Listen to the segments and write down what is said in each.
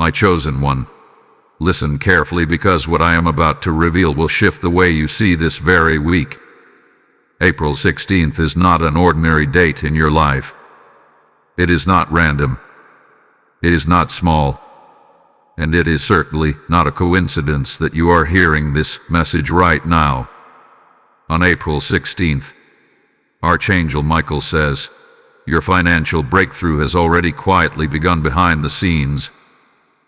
My chosen one, listen carefully, because what I am about to reveal will shift the way you see this very week. April 16th is not an ordinary date in your life. It is not random. It is not small. And it is certainly not a coincidence that you are hearing this message right now. On April 16th, Archangel Michael says, your financial breakthrough has already quietly begun behind the scenes,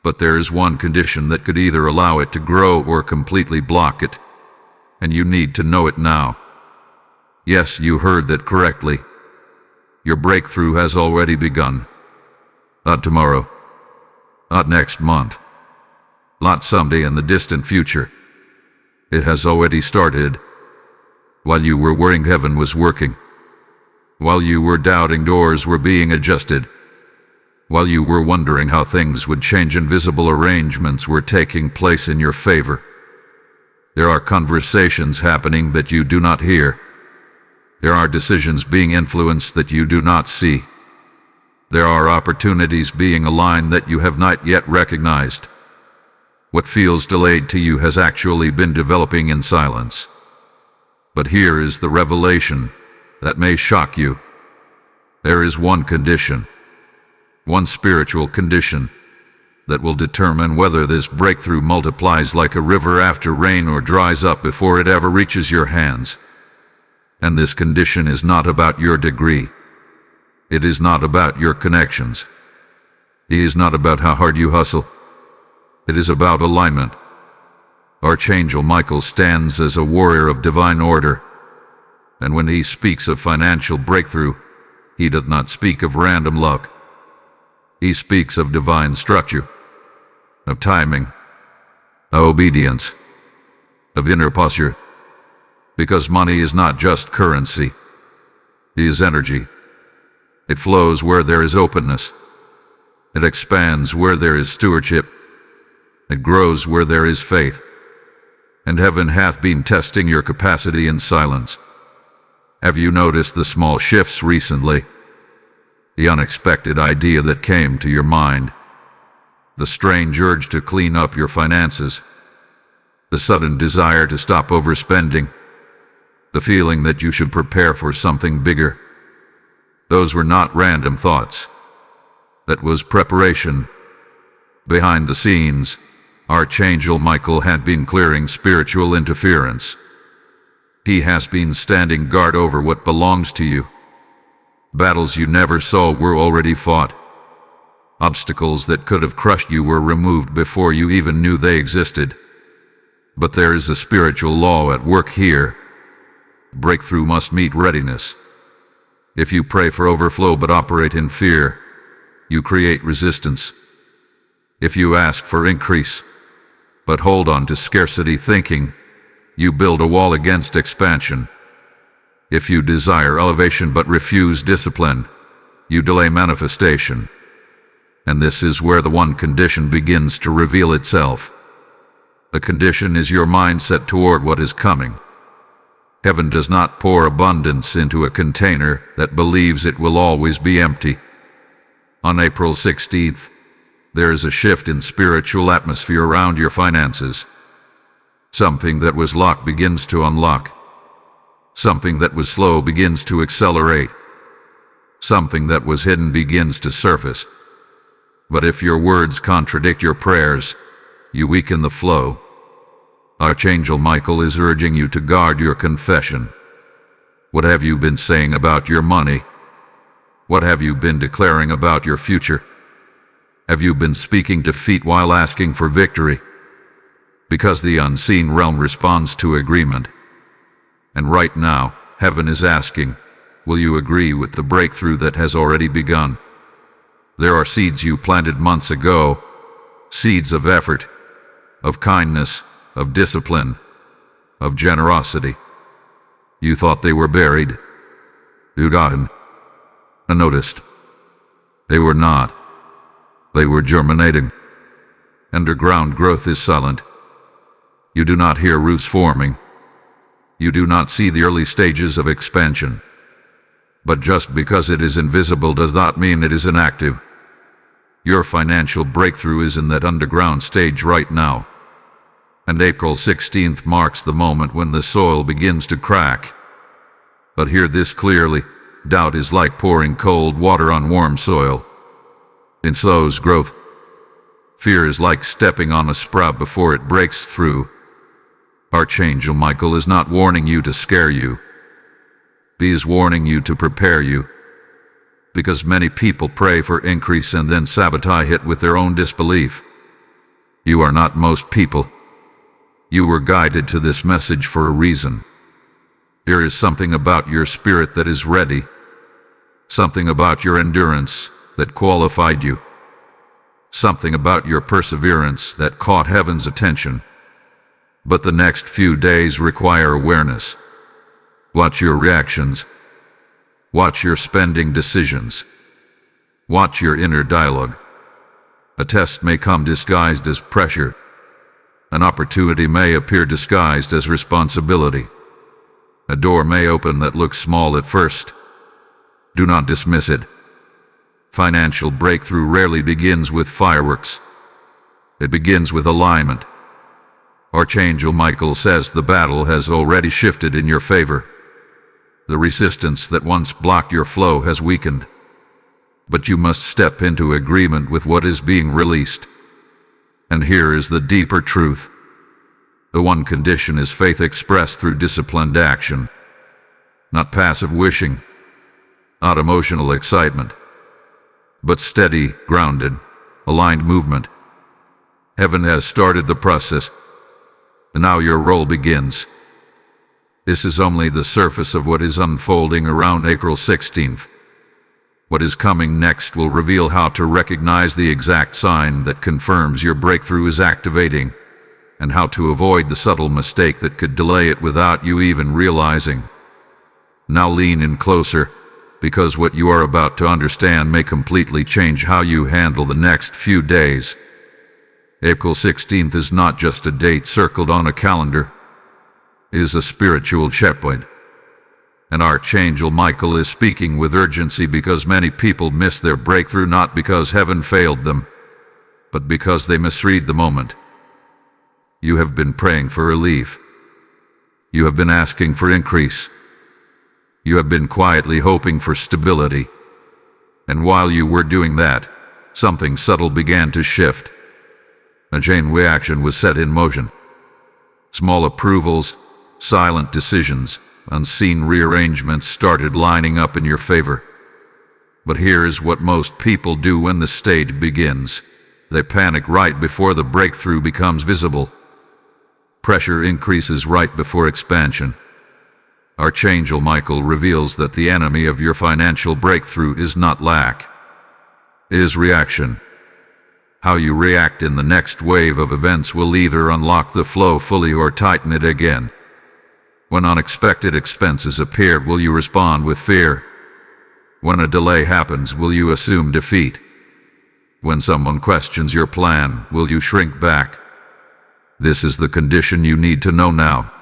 but there is one condition that could either allow it to grow or completely block it, and you need to know it now. Yes, you heard that correctly. Your breakthrough has already begun. Not tomorrow. Not next month. Not someday in the distant future. It has already started. While you were worrying, heaven was working. While you were doubting, doors were being adjusted. While you were wondering how things would change, invisible arrangements were taking place in your favor. There are conversations happening that you do not hear. There are decisions being influenced that you do not see. There are opportunities being aligned that you have not yet recognized. What feels delayed to you has actually been developing in silence. But here is the revelation that may shock you. There is one condition, one spiritual condition, that will determine whether this breakthrough multiplies like a river after rain or dries up before it ever reaches your hands. And this condition is not about your degree. It is not about your connections. It is not about how hard you hustle. It is about alignment. Archangel Michael stands as a warrior of divine order, and when he speaks of financial breakthrough, he doth not speak of random luck. He speaks of divine structure, of timing, of obedience, of inner posture, because money is not just currency. It is energy. It flows where there is openness. It expands where there is stewardship. It grows where there is faith. And heaven hath been testing your capacity in silence. Have you noticed the small shifts recently? The unexpected idea that came to your mind. The strange urge to clean up your finances. The sudden desire to stop overspending. The feeling that you should prepare for something bigger. Those were not random thoughts. That was preparation. Behind the scenes, Archangel Michael had been clearing spiritual interference. He has been standing guard over what belongs to you. Battles you never saw were already fought. Obstacles that could have crushed you were removed before you even knew they existed. But there is a spiritual law at work here. Breakthrough must meet readiness. If you pray for overflow but operate in fear, you create resistance. If you ask for increase, but hold on to scarcity thinking, you build a wall against expansion. If you desire elevation but refuse discipline, you delay manifestation. And this is where the one condition begins to reveal itself. The condition is your mindset toward what is coming. Heaven does not pour abundance into a container that believes it will always be empty. On April 16th, there is a shift in spiritual atmosphere around your finances. Something that was locked begins to unlock. Something that was slow begins to accelerate. Something that was hidden begins to surface. But if your words contradict your prayers, you weaken the flow. Archangel Michael is urging you to guard your confession. What have you been saying about your money? What have you been declaring about your future? Have you been speaking defeat while asking for victory? Because the unseen realm responds to agreement. And right now, heaven is asking, will you agree with the breakthrough that has already begun? There are seeds you planted months ago, seeds of effort, of kindness, of discipline, of generosity. You thought they were buried, forgotten, unnoticed. They were not. They were germinating. Underground growth is silent. You do not hear roots forming. You do not see the early stages of expansion. But just because it is invisible does not mean it is inactive. Your financial breakthrough is in that underground stage right now. And April 16th marks the moment when the soil begins to crack. But hear this clearly, doubt is like pouring cold water on warm soil. It slows growth. Fear is like stepping on a sprout before it breaks through. Archangel Michael is not warning you to scare you. He is warning you to prepare you. Because many people pray for increase and then sabotage it with their own disbelief. You are not most people. You were guided to this message for a reason. There is something about your spirit that is ready. Something about your endurance that qualified you. Something about your perseverance that caught heaven's attention. But the next few days require awareness. Watch your reactions. Watch your spending decisions. Watch your inner dialogue. A test may come disguised as pressure. An opportunity may appear disguised as responsibility. A door may open that looks small at first. Do not dismiss it. Financial breakthrough rarely begins with fireworks. It begins with alignment. Archangel Michael says the battle has already shifted in your favor. The resistance that once blocked your flow has weakened. But you must step into agreement with what is being released. And here is the deeper truth. The one condition is faith expressed through disciplined action. Not passive wishing. Not emotional excitement. But steady, grounded, aligned movement. Heaven has started the process. And now your role begins. This is only the surface of what is unfolding around April 16th. What is coming next will reveal how to recognize the exact sign that confirms your breakthrough is activating, and how to avoid the subtle mistake that could delay it without you even realizing. Now lean in closer, because what you are about to understand may completely change how you handle the next few days. April 16th is not just a date circled on a calendar. It is a spiritual checkpoint. And Archangel Michael is speaking with urgency because many people miss their breakthrough not because heaven failed them, but because they misread the moment. You have been praying for relief. You have been asking for increase. You have been quietly hoping for stability. And while you were doing that, something subtle began to shift. A chain reaction was set in motion. Small approvals, silent decisions, unseen rearrangements started lining up in your favor. But here is what most people do when the stage begins. They panic right before the breakthrough becomes visible. Pressure increases right before expansion. Archangel Michael reveals that the enemy of your financial breakthrough is not lack. It is reaction. How you react in the next wave of events will either unlock the flow fully or tighten it again. When unexpected expenses appear, will you respond with fear? When a delay happens, will you assume defeat? When someone questions your plan, will you shrink back? This is the condition you need to know now.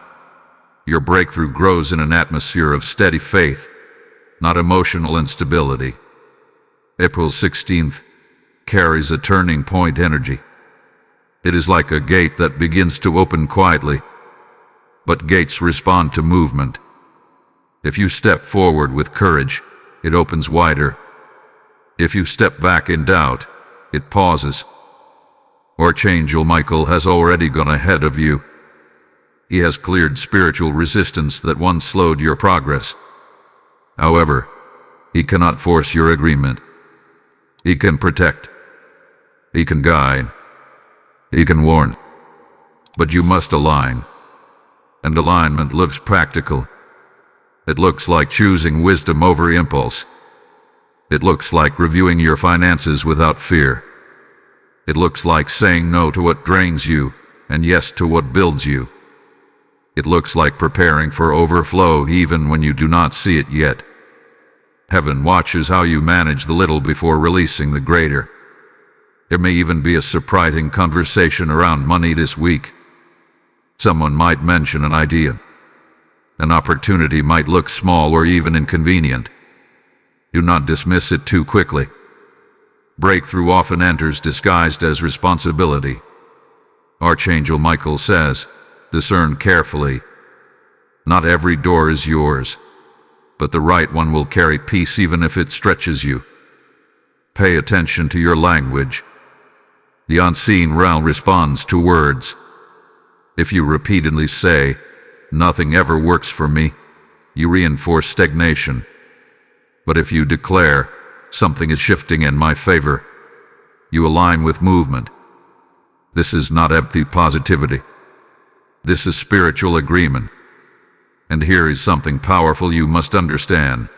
Your breakthrough grows in an atmosphere of steady faith, not emotional instability. April 16th carries a turning point energy. It is like a gate that begins to open quietly. But gates respond to movement. If you step forward with courage, it opens wider. If you step back in doubt, it pauses. Archangel Michael has already gone ahead of you. He has cleared spiritual resistance that once slowed your progress. However, he cannot force your agreement. He can protect. He can guide. He can warn. But you must align. And alignment looks practical. It looks like choosing wisdom over impulse. It looks like reviewing your finances without fear. It looks like saying no to what drains you and yes to what builds you. It looks like preparing for overflow even when you do not see it yet. Heaven watches how you manage the little before releasing the greater. There may even be a surprising conversation around money this week. Someone might mention an idea. An opportunity might look small or even inconvenient. Do not dismiss it too quickly. Breakthrough often enters disguised as responsibility. Archangel Michael says, discern carefully. Not every door is yours, but the right one will carry peace even if it stretches you. Pay attention to your language. The unseen realm responds to words. If you repeatedly say, nothing ever works for me, you reinforce stagnation. But if you declare, something is shifting in my favor, you align with movement. This is not empty positivity. This is spiritual agreement. And here is something powerful you must understand.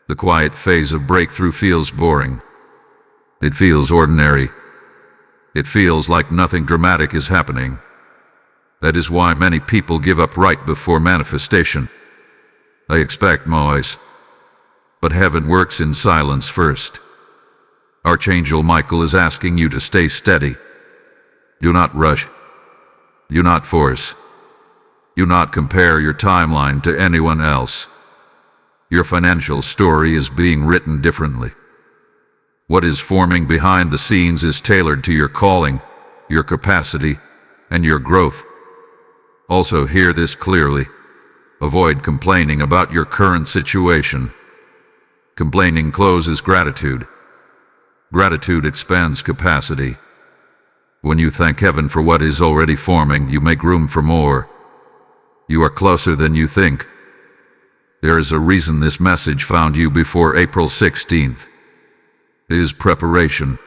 The quiet phase of breakthrough feels boring. It feels ordinary. It feels like nothing dramatic is happening. That is why many people give up right before manifestation. They expect noise. But heaven works in silence first. Archangel Michael is asking you to stay steady. Do not rush. Do not force. Do not compare your timeline to anyone else. Your financial story is being written differently. What is forming behind the scenes is tailored to your calling, your capacity, and your growth. Also hear this clearly. Avoid complaining about your current situation. Complaining closes gratitude. Gratitude expands capacity. When you thank heaven for what is already forming, you make room for more. You are closer than you think. There is a reason this message found you before April 16th. It is preparation.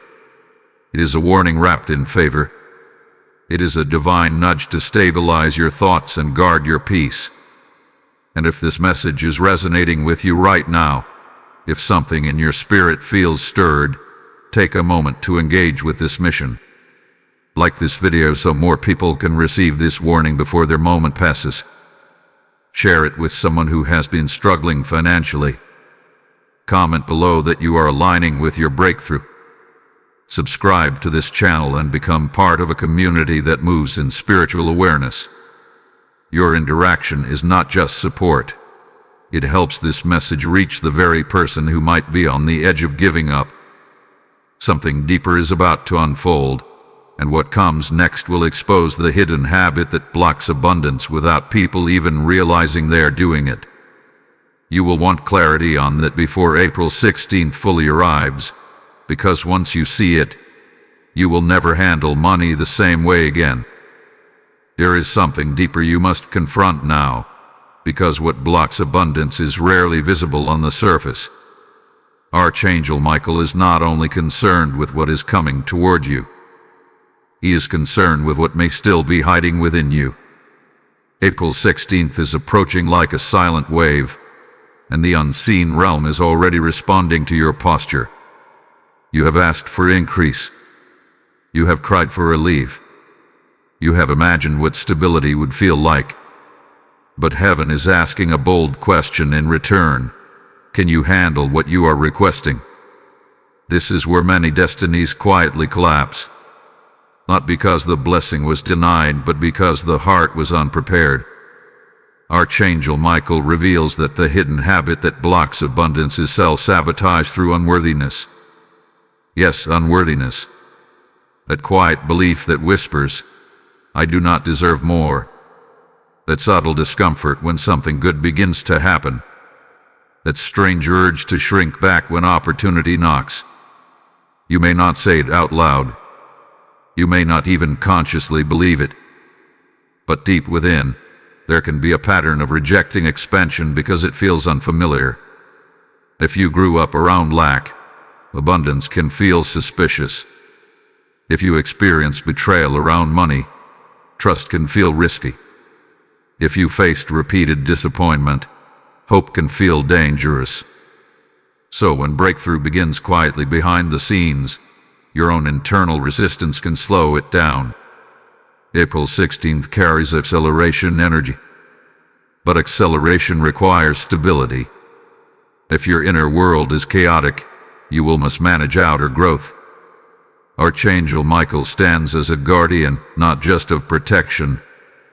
It is a warning wrapped in favor. It is a divine nudge to stabilize your thoughts and guard your peace. And if this message is resonating with you right now, if something in your spirit feels stirred, take a moment to engage with this mission. Like this video so more people can receive this warning before their moment passes. Share it with someone who has been struggling financially. Comment below that you are aligning with your breakthrough. Subscribe to this channel and become part of a community that moves in spiritual awareness. Your interaction is not just support. It helps this message reach the very person who might be on the edge of giving up. Something deeper is about to unfold, and what comes next will expose the hidden habit that blocks abundance without people even realizing they're doing it. You will want clarity on that before April 16th fully arrives, because once you see it, you will never handle money the same way again. There is something deeper you must confront now, because what blocks abundance is rarely visible on the surface. Archangel Michael is not only concerned with what is coming toward you, he is concerned with what may still be hiding within you. April 16th is approaching like a silent wave, and the unseen realm is already responding to your posture. You have asked for increase. You have cried for relief. You have imagined what stability would feel like. But heaven is asking a bold question in return. Can you handle what you are requesting? This is where many destinies quietly collapse. Not because the blessing was denied, but because the heart was unprepared. Archangel Michael reveals that the hidden habit that blocks abundance is self-sabotage through unworthiness. Yes, unworthiness. That quiet belief that whispers, I do not deserve more. That subtle discomfort when something good begins to happen. That strange urge to shrink back when opportunity knocks. You may not say it out loud. You may not even consciously believe it. But deep within, there can be a pattern of rejecting expansion because it feels unfamiliar. If you grew up around lack, abundance can feel suspicious. If you experience betrayal around money, trust can feel risky. If you faced repeated disappointment, hope can feel dangerous. So when breakthrough begins quietly behind the scenes, your own internal resistance can slow it down. April 16th carries acceleration energy. But acceleration requires stability. If your inner world is chaotic, you must manage outer growth. Archangel Michael stands as a guardian, not just of protection,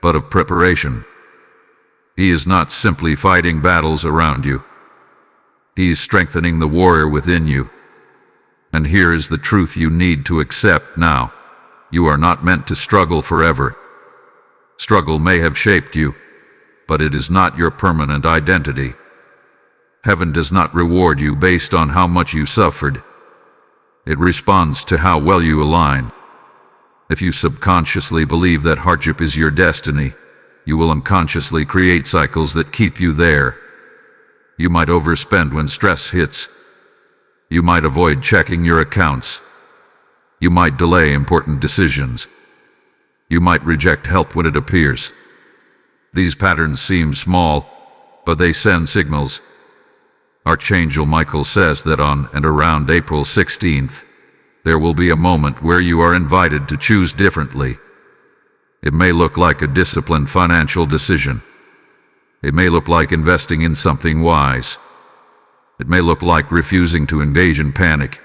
but of preparation. He is not simply fighting battles around you. He is strengthening the warrior within you. And here is the truth you need to accept now. You are not meant to struggle forever. Struggle may have shaped you, but it is not your permanent identity. Heaven does not reward you based on how much you suffered. It responds to how well you align. If you subconsciously believe that hardship is your destiny, you will unconsciously create cycles that keep you there. You might overspend when stress hits. You might avoid checking your accounts. You might delay important decisions. You might reject help when it appears. These patterns seem small, but they send signals. Archangel Michael says that on and around April 16th, there will be a moment where you are invited to choose differently. It may look like a disciplined financial decision. It may look like investing in something wise. It may look like refusing to engage in panic.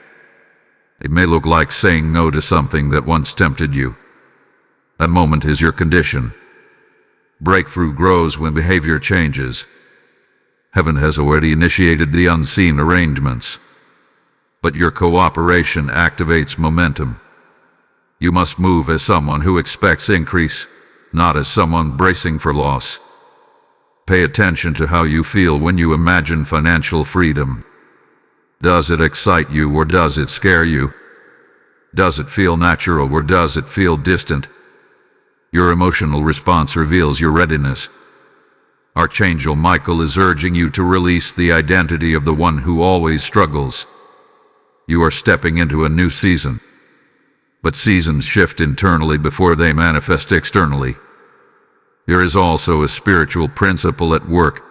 It may look like saying no to something that once tempted you. That moment is your condition. Breakthrough grows when behavior changes. Heaven has already initiated the unseen arrangements, but your cooperation activates momentum. You must move as someone who expects increase, not as someone bracing for loss. Pay attention to how you feel when you imagine financial freedom. Does it excite you or does it scare you? Does it feel natural or does it feel distant? Your emotional response reveals your readiness. Archangel Michael is urging you to release the identity of the one who always struggles. You are stepping into a new season. But seasons shift internally before they manifest externally. There is also a spiritual principle at work.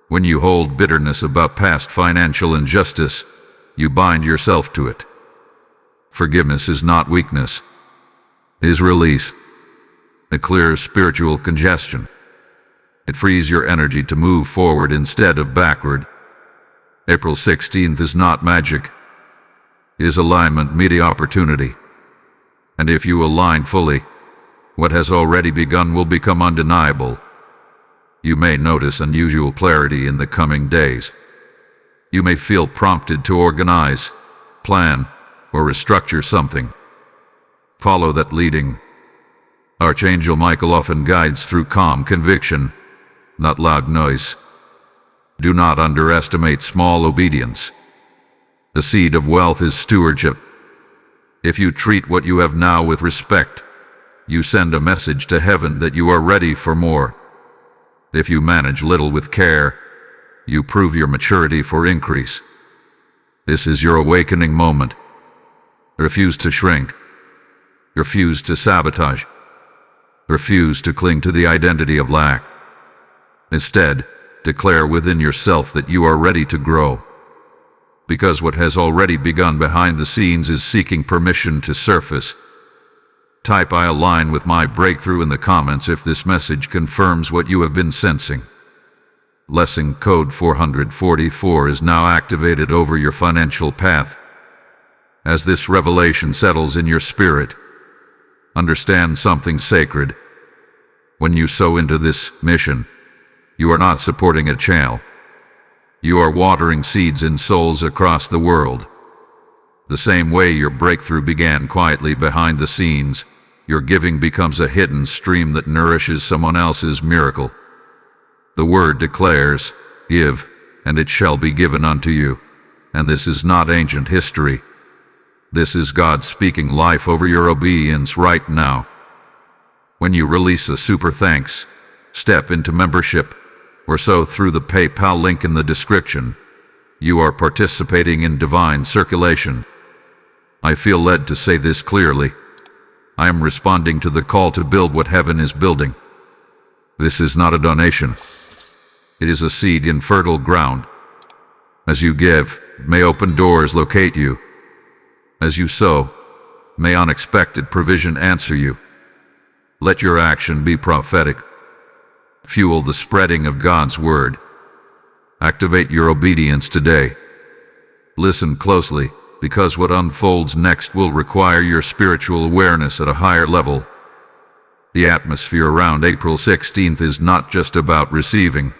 When you hold bitterness about past financial injustice, you bind yourself to it. Forgiveness is not weakness. It is release. It clears spiritual congestion. It frees your energy to move forward instead of backward. April 16th is not magic. It is alignment meeting opportunity. And if you align fully, what has already begun will become undeniable. You may notice unusual clarity in the coming days. You may feel prompted to organize, plan, or restructure something. Follow that leading. Archangel Michael often guides through calm conviction, not loud noise. Do not underestimate small obedience. The seed of wealth is stewardship. If you treat what you have now with respect, you send a message to heaven that you are ready for more. If you manage little with care, you prove your maturity for increase. This is your awakening moment. Refuse to shrink. Refuse to sabotage. Refuse to cling to the identity of lack. Instead, declare within yourself that you are ready to grow. Because what has already begun behind the scenes is seeking permission to surface. Type "I align with my breakthrough" in the comments if this message confirms what you have been sensing. Lesson code 444 is now activated over your financial path. As this revelation settles in your spirit, understand something sacred. When you sow into this mission, you are not supporting a channel. You are watering seeds in souls across the world. The same way your breakthrough began quietly behind the scenes, your giving becomes a hidden stream that nourishes someone else's miracle. The word declares, "Give, and it shall be given unto you." And this is not ancient history. This is God speaking life over your obedience right now. When you release a super thanks, step into membership, or sow through the PayPal link in the description, you are participating in divine circulation. I feel led to say this clearly. I am responding to the call to build what heaven is building. This is not a donation. It is a seed in fertile ground. As you give, may open doors locate you. As you sow, may unexpected provision answer you. Let your action be prophetic. Fuel the spreading of God's word. Activate your obedience today. Listen closely, because what unfolds next will require your spiritual awareness at a higher level. The atmosphere around April 16th is not just about receiving.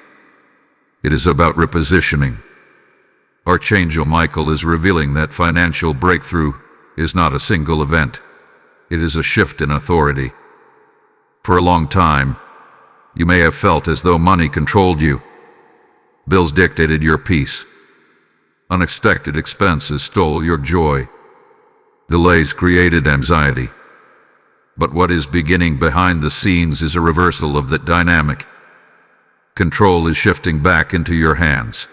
It is about repositioning. Archangel Michael is revealing that financial breakthrough is not a single event. It is a shift in authority. For a long time, you may have felt as though money controlled you. Bills dictated your peace. Unexpected expenses stole your joy. Delays created anxiety. But what is beginning behind the scenes is a reversal of that dynamic. Control is shifting back into your hands.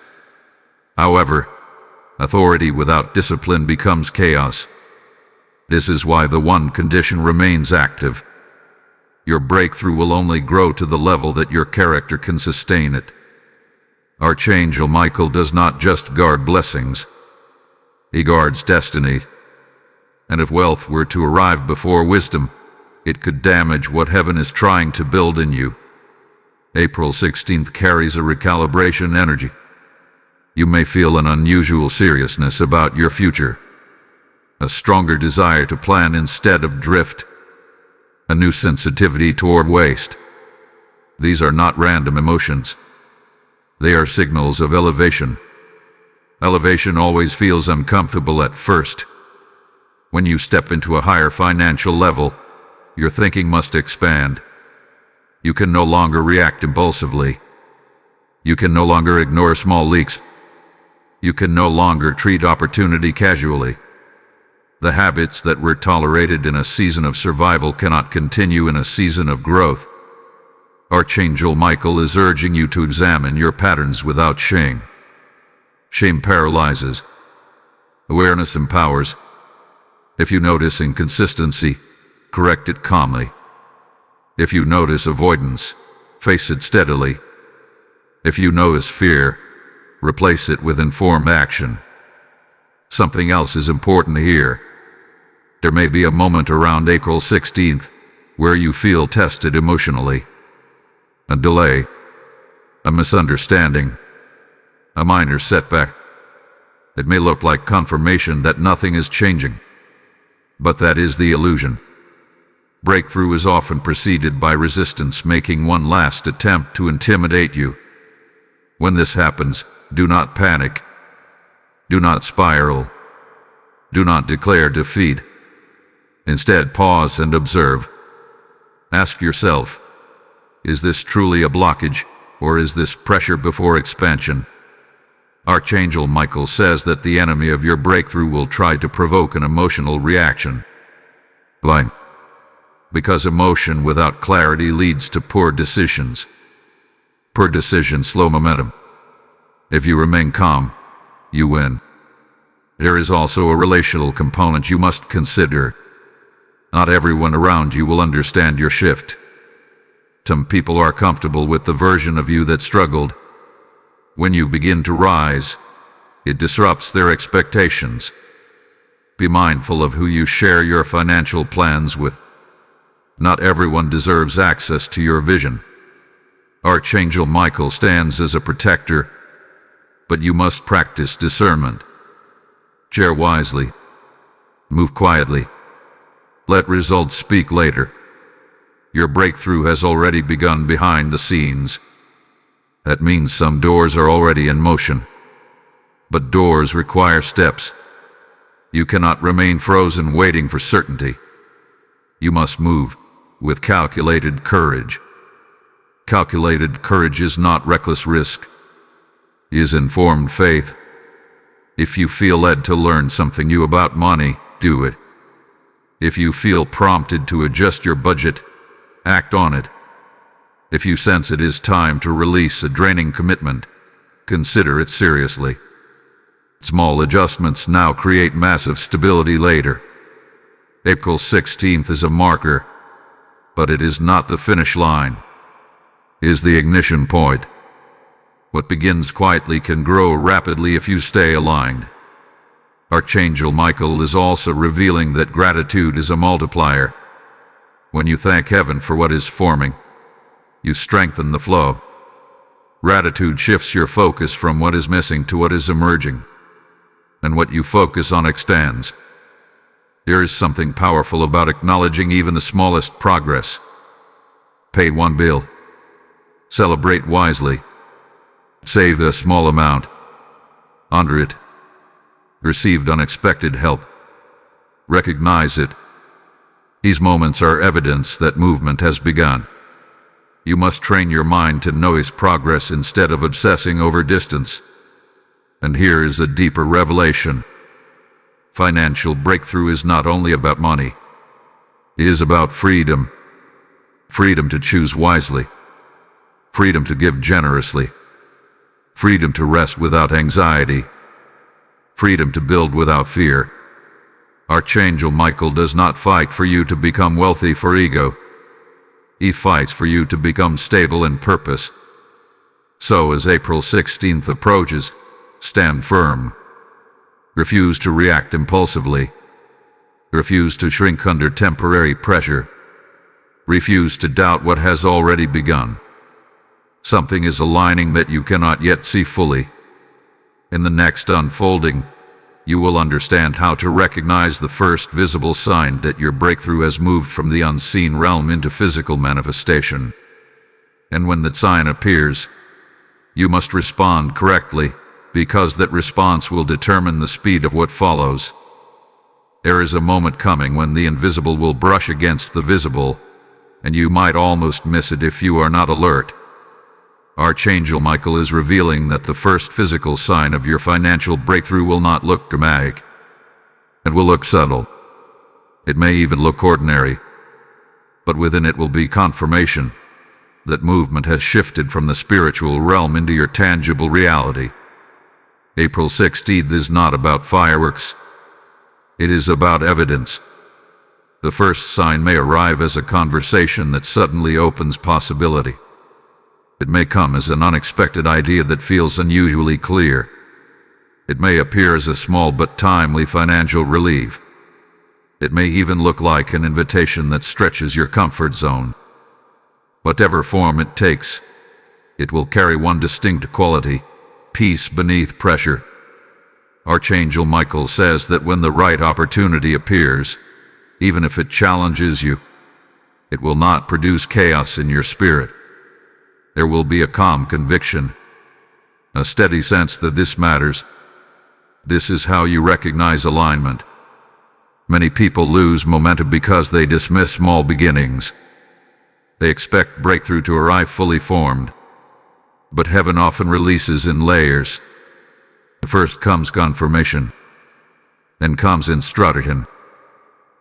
However, authority without discipline becomes chaos. This is why the one condition remains active. Your breakthrough will only grow to the level that your character can sustain it. Archangel Michael does not just guard blessings. He guards destiny. And if wealth were to arrive before wisdom, it could damage what heaven is trying to build in you. April 16th carries a recalibration energy. You may feel an unusual seriousness about your future, a stronger desire to plan instead of drift, a new sensitivity toward waste. These are not random emotions. They are signals of elevation. Elevation always feels uncomfortable at first. When you step into a higher financial level, your thinking must expand. You can no longer react impulsively. You can no longer ignore small leaks. You can no longer treat opportunity casually. The habits that were tolerated in a season of survival cannot continue in a season of growth. Archangel Michael is urging you to examine your patterns without shame. Shame paralyzes. Awareness empowers. If you notice inconsistency, correct it calmly. If you notice avoidance, face it steadily. If you notice fear, replace it with informed action. Something else is important here. There may be a moment around April 16th where you feel tested emotionally. A delay, a misunderstanding, a minor setback. It may look like confirmation that nothing is changing, but that is the illusion. Breakthrough is often preceded by resistance making one last attempt to intimidate you. When this happens, do not panic. Do not spiral. Do not declare defeat. Instead, pause and observe. Ask yourself, is this truly a blockage, or is this pressure before expansion? Archangel Michael says that the enemy of your breakthrough will try to provoke an emotional reaction. Why? Because emotion without clarity leads to poor decisions. Poor decisions slow momentum. If you remain calm, you win. There is also a relational component you must consider. Not everyone around you will understand your shift. Some people are comfortable with the version of you that struggled. When you begin to rise, it disrupts their expectations. Be mindful of who you share your financial plans with. Not everyone deserves access to your vision. Archangel Michael stands as a protector, but you must practice discernment. Share wisely. Move quietly. Let results speak later. Your breakthrough has already begun behind the scenes. That means some doors are already in motion. But doors require steps. You cannot remain frozen waiting for certainty. You must move with calculated courage. Calculated courage is not reckless risk. It is informed faith. If you feel led to learn something new about money, do it. If you feel prompted to adjust your budget, act on it. If you sense it is time to release a draining commitment, consider it seriously. Small adjustments now create massive stability later. April 16th is a marker, but it is not the finish line. It is the ignition point. What begins quietly can grow rapidly if you stay aligned. Archangel Michael is also revealing that gratitude is a multiplier. When you thank heaven for what is forming, you strengthen the flow. Gratitude shifts your focus from what is missing to what is emerging, and what you focus on extends. There is something powerful about acknowledging even the smallest progress. Pay one bill. Celebrate wisely. Save a small amount. Honor it. received unexpected help. Recognize it. These moments are evidence that movement has begun. You must train your mind to notice progress instead of obsessing over distance. And here is a deeper revelation. Financial breakthrough is not only about money. It is about freedom. Freedom to choose wisely. Freedom to give generously. Freedom to rest without anxiety. Freedom to build without fear. Archangel Michael does not fight for you to become wealthy for ego. He fights for you to become stable in purpose. So as April 16th approaches, stand firm. Refuse to react impulsively. Refuse to shrink under temporary pressure. Refuse to doubt what has already begun. Something is aligning that you cannot yet see fully. In the next unfolding, you will understand how to recognize the first visible sign that your breakthrough has moved from the unseen realm into physical manifestation. And when that sign appears, you must respond correctly, because that response will determine the speed of what follows. There is a moment coming when the invisible will brush against the visible, and you might almost miss it if you are not alert. Archangel Michael is revealing that the first physical sign of your financial breakthrough will not look dramatic. It will look subtle. It may even look ordinary. But within it will be confirmation that movement has shifted from the spiritual realm into your tangible reality. April 16th is not about fireworks. It is about evidence. The first sign may arrive as a conversation that suddenly opens possibility. It may come as an unexpected idea that feels unusually clear. It may appear as a small but timely financial relief. It may even look like an invitation that stretches your comfort zone. Whatever form it takes, it will carry one distinct quality: peace beneath pressure. Archangel Michael says that when the right opportunity appears, even if it challenges you, it will not produce chaos in your spirit. There will be a calm conviction, a steady sense that this matters. This is how you recognize alignment. Many people lose momentum because they dismiss small beginnings. They expect breakthrough to arrive fully formed, but heaven often releases in layers. First comes confirmation, then comes instruction,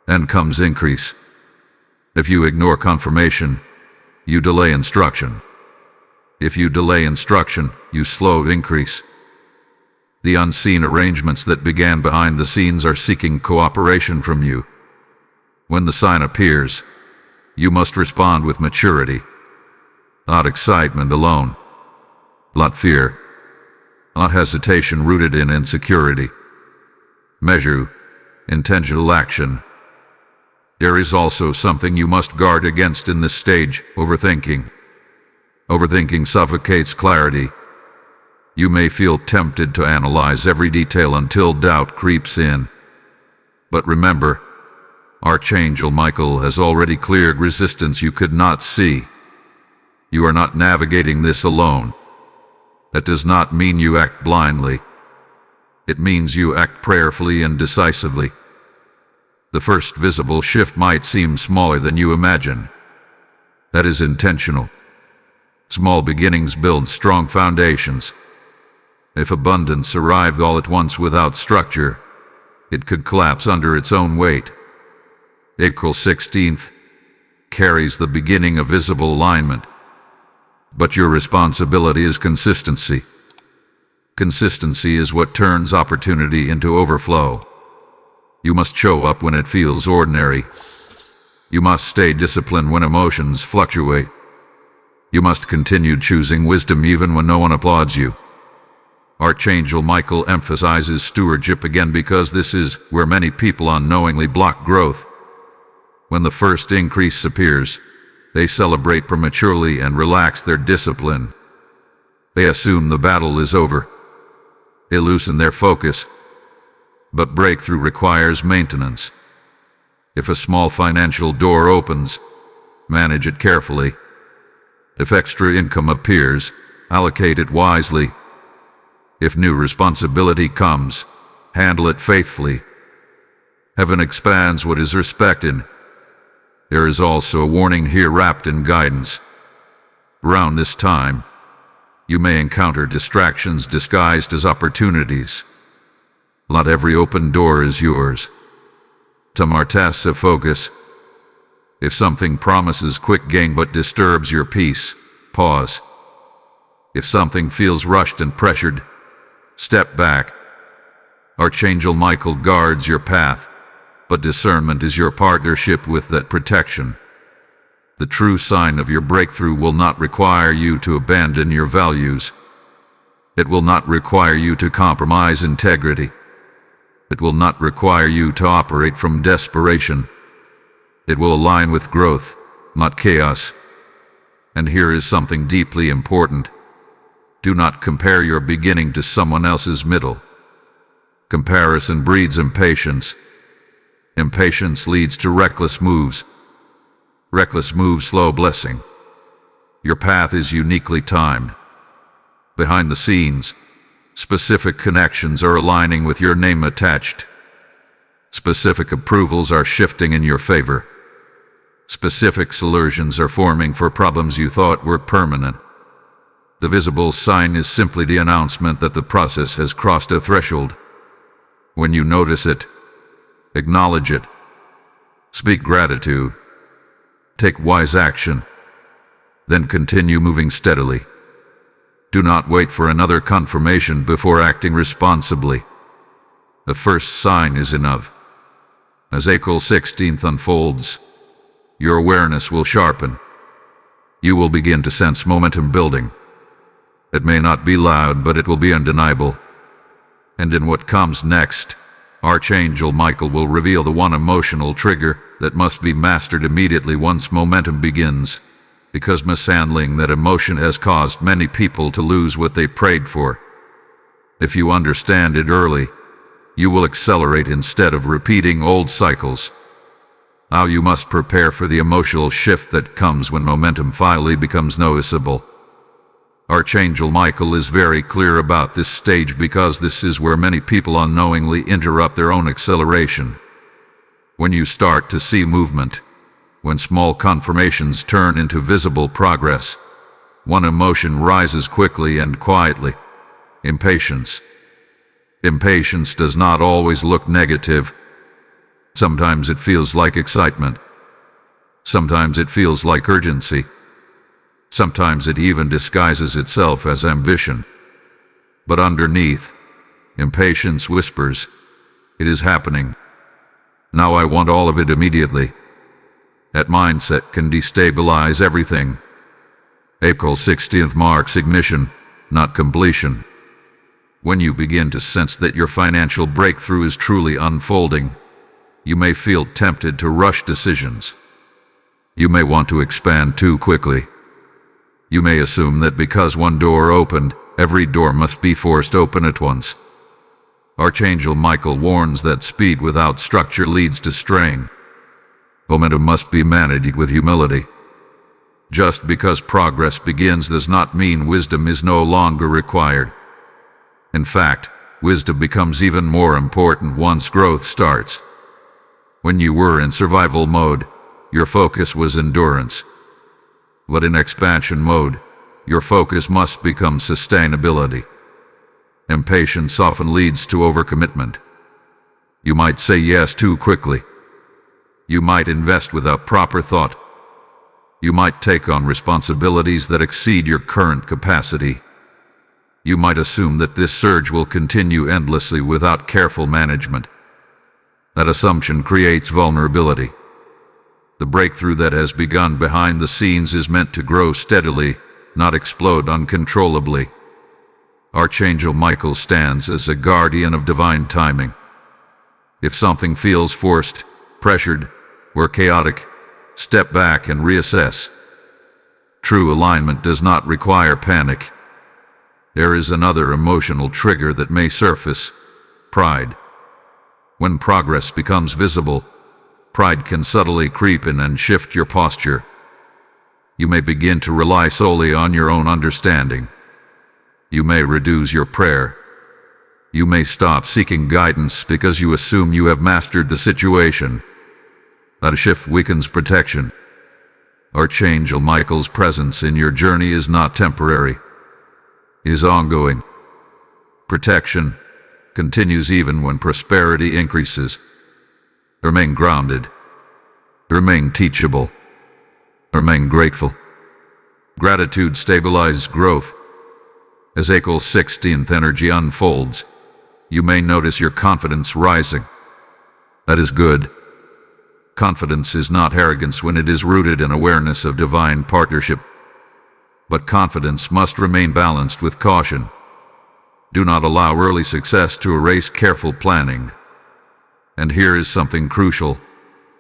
then comes increase. If you ignore confirmation, you delay instruction. If you delay instruction, you slow increase. The unseen arrangements that began behind the scenes are seeking cooperation from you. When the sign appears, you must respond with maturity, not excitement alone, not fear, not hesitation rooted in insecurity. Measure intentional action. There is also something you must guard against in this stage: overthinking. Overthinking suffocates clarity. You may feel tempted to analyze every detail until doubt creeps in. But remember, Archangel Michael has already cleared resistance you could not see. You are not navigating this alone. That does not mean you act blindly. It means you act prayerfully and decisively. The first visible shift might seem smaller than you imagine. That is intentional. Small beginnings build strong foundations. If abundance arrived all at once without structure, it could collapse under its own weight. April 16th carries the beginning of visible alignment. But your responsibility is consistency. Consistency is what turns opportunity into overflow. You must show up when it feels ordinary. You must stay disciplined when emotions fluctuate. You must continue choosing wisdom even when no one applauds you. Archangel Michael emphasizes stewardship again because this is where many people unknowingly block growth. When the first increase appears, they celebrate prematurely and relax their discipline. They assume the battle is over. They loosen their focus. But breakthrough requires maintenance. If a small financial door opens, manage it carefully. If extra income appears, allocate it wisely. If new responsibility comes, Handle it faithfully. Heaven expands what is respected. There is also a warning here wrapped in guidance. Around this time, you may encounter distractions disguised as opportunities. Not every open door is yours. Some are tests of focus. If something promises quick gain but disturbs your peace, pause. If something feels rushed and pressured, step back. Archangel Michael guards your path, but discernment is your partnership with that protection. The true sign of your breakthrough will not require you to abandon your values. It will not require you to compromise integrity. It will not require you to operate from desperation. It will align with growth, not chaos. And here is something deeply important. Do not compare your beginning to someone else's middle. Comparison breeds impatience. Impatience leads to reckless moves. Reckless moves slow blessing. Your path is uniquely timed. Behind the scenes, specific connections are aligning with your name attached. Specific approvals are shifting in your favor. Specific solutions are forming for problems you thought were permanent. The visible sign is simply the announcement that the process has crossed a threshold. When you notice it, acknowledge it. Speak gratitude. Take wise action. Then continue moving steadily. Do not wait for another confirmation before acting responsibly. The first sign is enough. As April 16th unfolds, your awareness will sharpen. You will begin to sense momentum building. It may not be loud, but it will be undeniable. And in what comes next, Archangel Michael will reveal the one emotional trigger that must be mastered immediately once momentum begins, because mishandling that emotion has caused many people to lose what they prayed for. If you understand it early, you will accelerate instead of repeating old cycles. Now you must prepare for the emotional shift that comes when momentum finally becomes noticeable. Archangel Michael is very clear about this stage because this is where many people unknowingly interrupt their own acceleration. When you start to see movement, when small confirmations turn into visible progress, one emotion rises quickly and quietly: impatience. Impatience does not always look negative. Sometimes it feels like excitement. Sometimes it feels like urgency. Sometimes it even disguises itself as ambition. But underneath, impatience whispers, "It is happening. Now I want all of it immediately." That mindset can destabilize everything. April 16th marks ignition, not completion. When you begin to sense that your financial breakthrough is truly unfolding, you may feel tempted to rush decisions. You may want to expand too quickly. You may assume that because one door opened, every door must be forced open at once. Archangel Michael warns that speed without structure leads to strain. Momentum must be managed with humility. Just because progress begins does not mean wisdom is no longer required. In fact, wisdom becomes even more important once growth starts. When you were in survival mode, your focus was endurance. But in expansion mode, your focus must become sustainability. Impatience often leads to overcommitment. You might say yes too quickly. You might invest without proper thought. You might take on responsibilities that exceed your current capacity. You might assume that this surge will continue endlessly without careful management. That assumption creates vulnerability. The breakthrough that has begun behind the scenes is meant to grow steadily, not explode uncontrollably. Archangel Michael stands as a guardian of divine timing. If something feels forced, pressured, or chaotic, step back and reassess. True alignment does not require panic. There is another emotional trigger that may surface: pride. When progress becomes visible, pride can subtly creep in and shift your posture. You may begin to rely solely on your own understanding. You may reduce your prayer. You may stop seeking guidance because you assume you have mastered the situation. That shift weakens protection. Archangel Michael's presence in your journey is not temporary. It is ongoing. Protection continues even when prosperity increases. Remain grounded. Remain teachable. Remain grateful. Gratitude stabilizes growth. As April 16th energy unfolds, you may notice your confidence rising. That is good. Confidence is not arrogance when it is rooted in awareness of divine partnership. But confidence must remain balanced with caution. Do not allow early success to erase careful planning. And here is something crucial.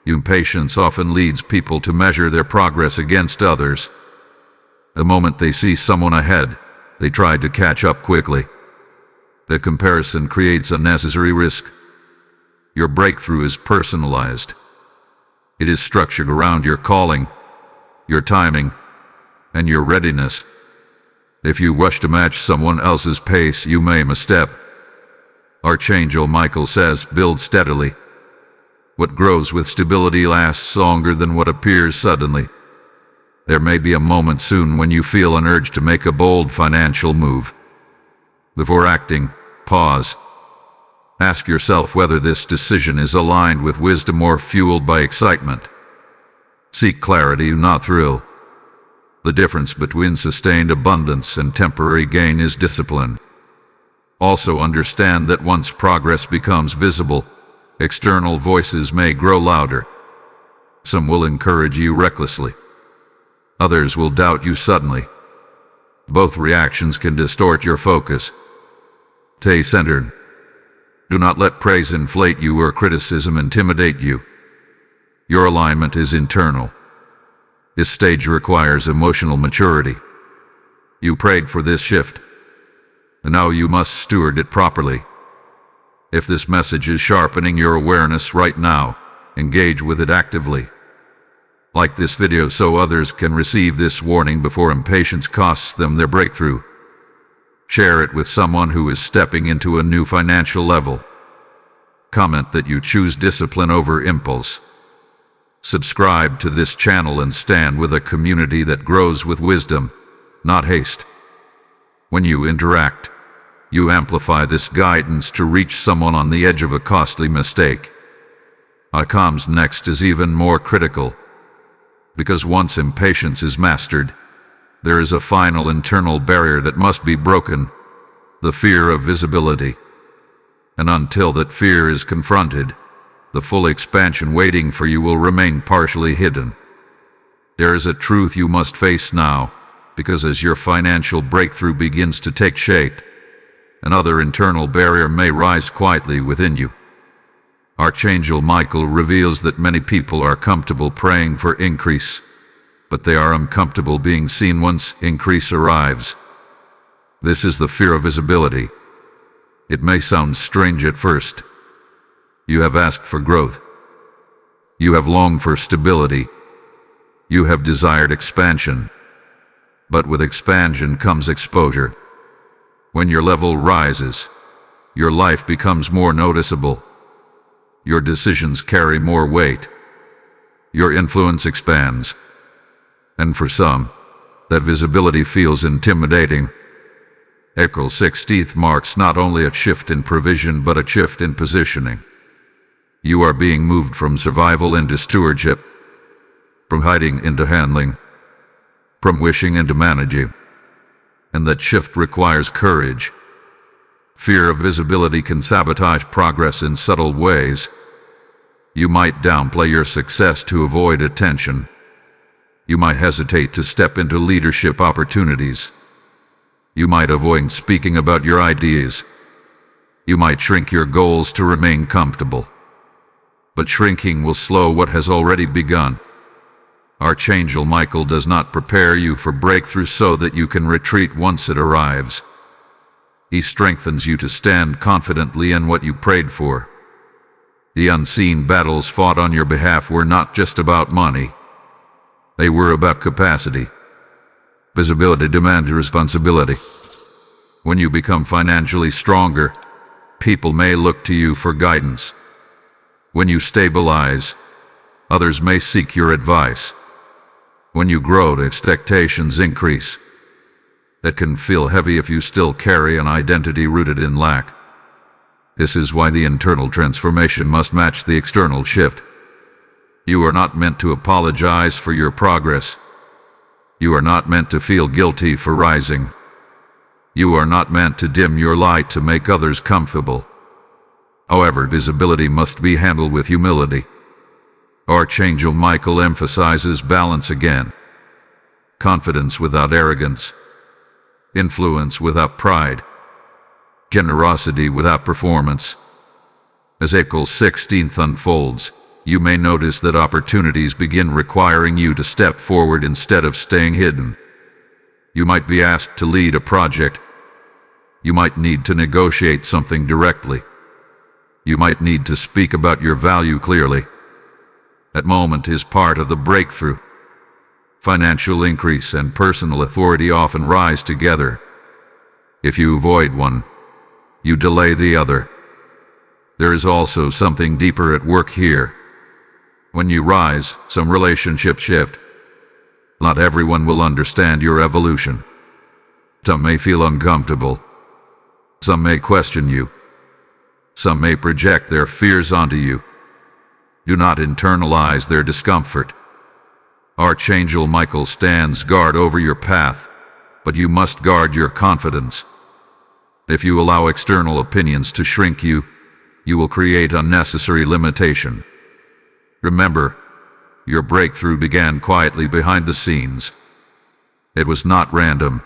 Impatience often leads people to measure their progress against others. The moment they see someone ahead, they try to catch up quickly. The comparison creates unnecessary risk. Your breakthrough is personalized. It is structured around your calling, your timing, and your readiness. If you rush to match someone else's pace, you may misstep. Archangel Michael says, build steadily. What grows with stability lasts longer than what appears suddenly. There may be a moment soon when you feel an urge to make a bold financial move. Before acting, pause. Ask yourself whether this decision is aligned with wisdom or fueled by excitement. Seek clarity, not thrill. The difference between sustained abundance and temporary gain is discipline. Also understand that once progress becomes visible, external voices may grow louder. Some will encourage you recklessly. Others will doubt you suddenly. Both reactions can distort your focus. Stay centered. Do not let praise inflate you or criticism intimidate you. Your alignment is internal. This stage requires emotional maturity. You prayed for this shift, and now you must steward it properly. If this message is sharpening your awareness right now, engage with it actively. Like this video so others can receive this warning before impatience costs them their breakthrough. Share it with someone who is stepping into a new financial level. Comment that you choose discipline over impulse. Subscribe to this channel and stand with a community that grows with wisdom, not haste. When you interact, you amplify this guidance to reach someone on the edge of a costly mistake. What comes next is even more critical, because once impatience is mastered, there is a final internal barrier that must be broken, the fear of visibility. And until that fear is confronted, the full expansion waiting for you will remain partially hidden. There is a truth you must face now, because as your financial breakthrough begins to take shape, another internal barrier may rise quietly within you. Archangel Michael reveals that many people are comfortable praying for increase, but they are uncomfortable being seen once increase arrives. This is the fear of visibility. It may sound strange at first. You have asked for growth. You have longed for stability. You have desired expansion. But with expansion comes exposure. When your level rises, your life becomes more noticeable. Your decisions carry more weight. Your influence expands. And for some, that visibility feels intimidating. April 16th marks not only a shift in provision but a shift in positioning. You are being moved from survival into stewardship, from hiding into handling, from wishing into managing. And that shift requires courage. Fear of visibility can sabotage progress in subtle ways. You might downplay your success to avoid attention. You might hesitate to step into leadership opportunities. You might avoid speaking about your ideas. You might shrink your goals to remain comfortable. But shrinking will slow what has already begun. Archangel Michael does not prepare you for breakthrough so that you can retreat once it arrives. He strengthens you to stand confidently in what you prayed for. The unseen battles fought on your behalf were not just about money. They were about capacity. Visibility demands responsibility. When you become financially stronger, people may look to you for guidance. When you stabilize, others may seek your advice. When you grow, expectations increase. That can feel heavy if you still carry an identity rooted in lack. This is why the internal transformation must match the external shift. You are not meant to apologize for your progress. You are not meant to feel guilty for rising. You are not meant to dim your light to make others comfortable. However, visibility must be handled with humility. Archangel Michael emphasizes balance again. Confidence without arrogance. Influence without pride. Generosity without performance. As April 16th unfolds, you may notice that opportunities begin requiring you to step forward instead of staying hidden. You might be asked to lead a project. You might need to negotiate something directly. You might need to speak about your value clearly. That moment is part of the breakthrough. Financial increase and personal authority often rise together. If you avoid one, you delay the other. There is also something deeper at work here. When you rise, some relationships shift. Not everyone will understand your evolution. Some may feel uncomfortable. Some may question you. Some may project their fears onto you. Do not internalize their discomfort. Archangel Michael stands guard over your path, but you must guard your confidence. If you allow external opinions to shrink you, you will create unnecessary limitation. Remember, your breakthrough began quietly behind the scenes. It was not random.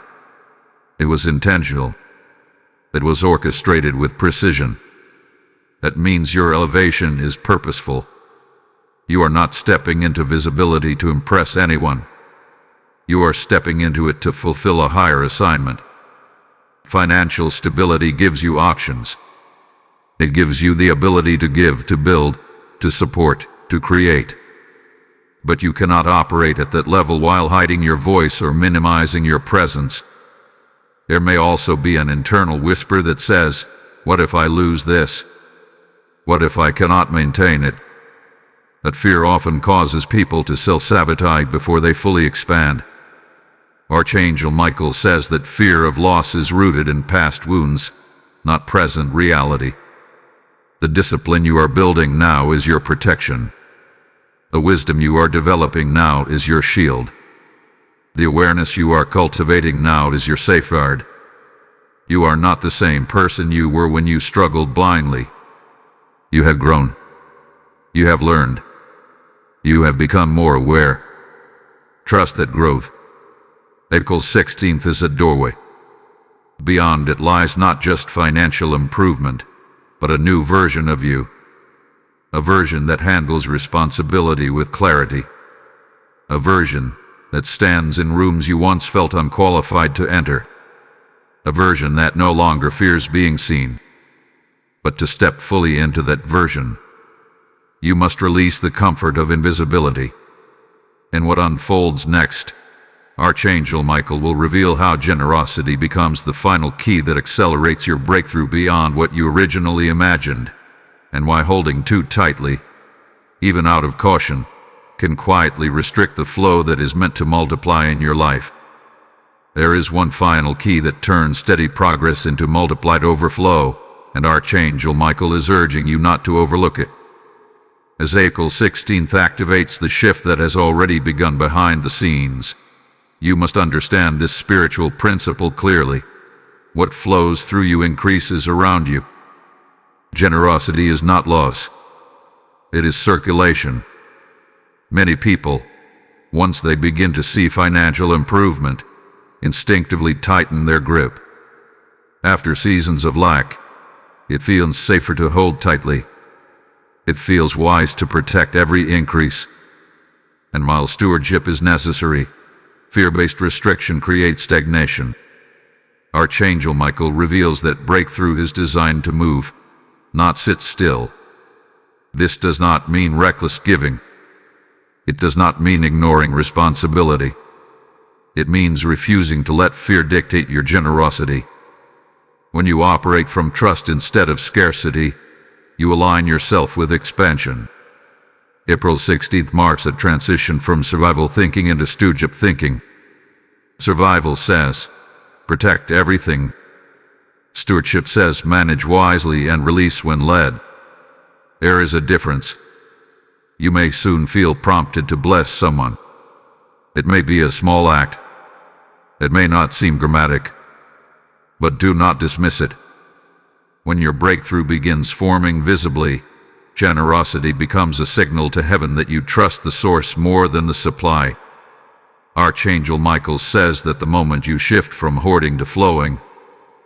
It was intentional. It was orchestrated with precision. That means your elevation is purposeful. You are not stepping into visibility to impress anyone. You are stepping into it to fulfill a higher assignment. Financial stability gives you options. It gives you the ability to give, to build, to support, to create. But you cannot operate at that level while hiding your voice or minimizing your presence. There may also be an internal whisper that says, "What if I lose this? What if I cannot maintain it?" That fear often causes people to self-sabotage before they fully expand. Archangel Michael says that fear of loss is rooted in past wounds, not present reality. The discipline you are building now is your protection. The wisdom you are developing now is your shield. The awareness you are cultivating now is your safeguard. You are not the same person you were when you struggled blindly. You have grown. You have learned. You have become more aware. Trust that growth. April 16th is a doorway. Beyond it lies not just financial improvement, but a new version of you. A version that handles responsibility with clarity. A version that stands in rooms you once felt unqualified to enter. A version that no longer fears being seen. But to step fully into that version, you must release the comfort of invisibility. In what unfolds next, Archangel Michael will reveal how generosity becomes the final key that accelerates your breakthrough beyond what you originally imagined, and why holding too tightly, even out of caution, can quietly restrict the flow that is meant to multiply in your life. There is one final key that turns steady progress into multiplied overflow, and Archangel Michael is urging you not to overlook it. As April 16th activates the shift that has already begun behind the scenes, you must understand this spiritual principle clearly. What flows through you increases around you. Generosity is not loss. It is circulation. Many people, once they begin to see financial improvement, instinctively tighten their grip. After seasons of lack, it feels safer to hold tightly. It feels wise to protect every increase. And while stewardship is necessary, fear-based restriction creates stagnation. Archangel Michael reveals that breakthrough is designed to move, not sit still. This does not mean reckless giving. It does not mean ignoring responsibility. It means refusing to let fear dictate your generosity. When you operate from trust instead of scarcity, you align yourself with expansion. April 16th marks a transition from survival thinking into stewardship thinking. Survival says, protect everything. Stewardship says, manage wisely and release when led. There is a difference. You may soon feel prompted to bless someone. It may be a small act. It may not seem dramatic, but do not dismiss it. When your breakthrough begins forming visibly, generosity becomes a signal to heaven that you trust the source more than the supply. Archangel Michael says that the moment you shift from hoarding to flowing,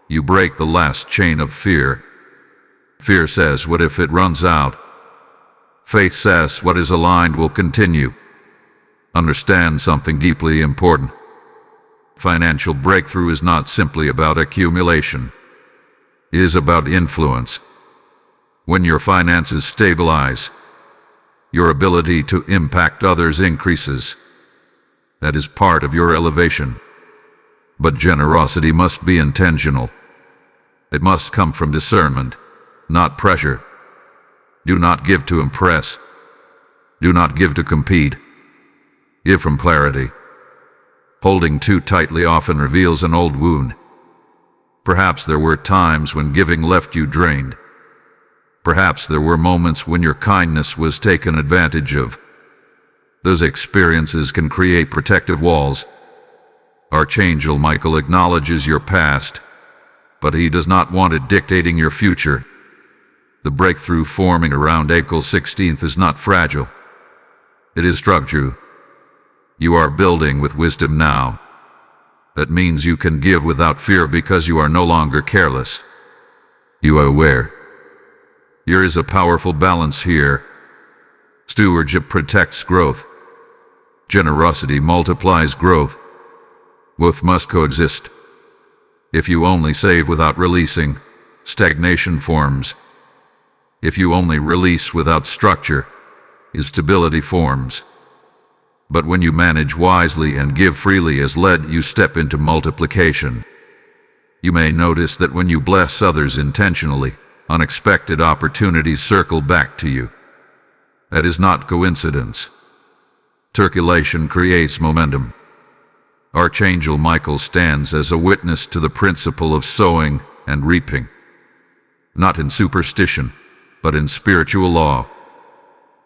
you break the last chain of fear. Fear says, what if it runs out? Faith says, what is aligned will continue. Understand something deeply important. Financial breakthrough is not simply about accumulation. It is about influence. When your finances stabilize, your ability to impact others increases. That is part of your elevation. But generosity must be intentional. It must come from discernment, not pressure. Do not give to impress. Do not give to compete. Give from clarity. Holding too tightly often reveals an old wound. Perhaps there were times when giving left you drained. Perhaps there were moments when your kindness was taken advantage of. Those experiences can create protective walls. Archangel Michael acknowledges your past, but he does not want it dictating your future. The breakthrough forming around April 16th is not fragile. It is structured. You are building with wisdom now. That means you can give without fear because you are no longer careless. You are aware. There is a powerful balance here. Stewardship protects growth. Generosity multiplies growth. Both must coexist. If you only save without releasing, stagnation forms. If you only release without structure, instability forms. But when you manage wisely and give freely as led, you step into multiplication. You may notice that when you bless others intentionally, unexpected opportunities circle back to you. That is not coincidence. Circulation creates momentum. Archangel Michael stands as a witness to the principle of sowing and reaping. Not in superstition, but in spiritual law.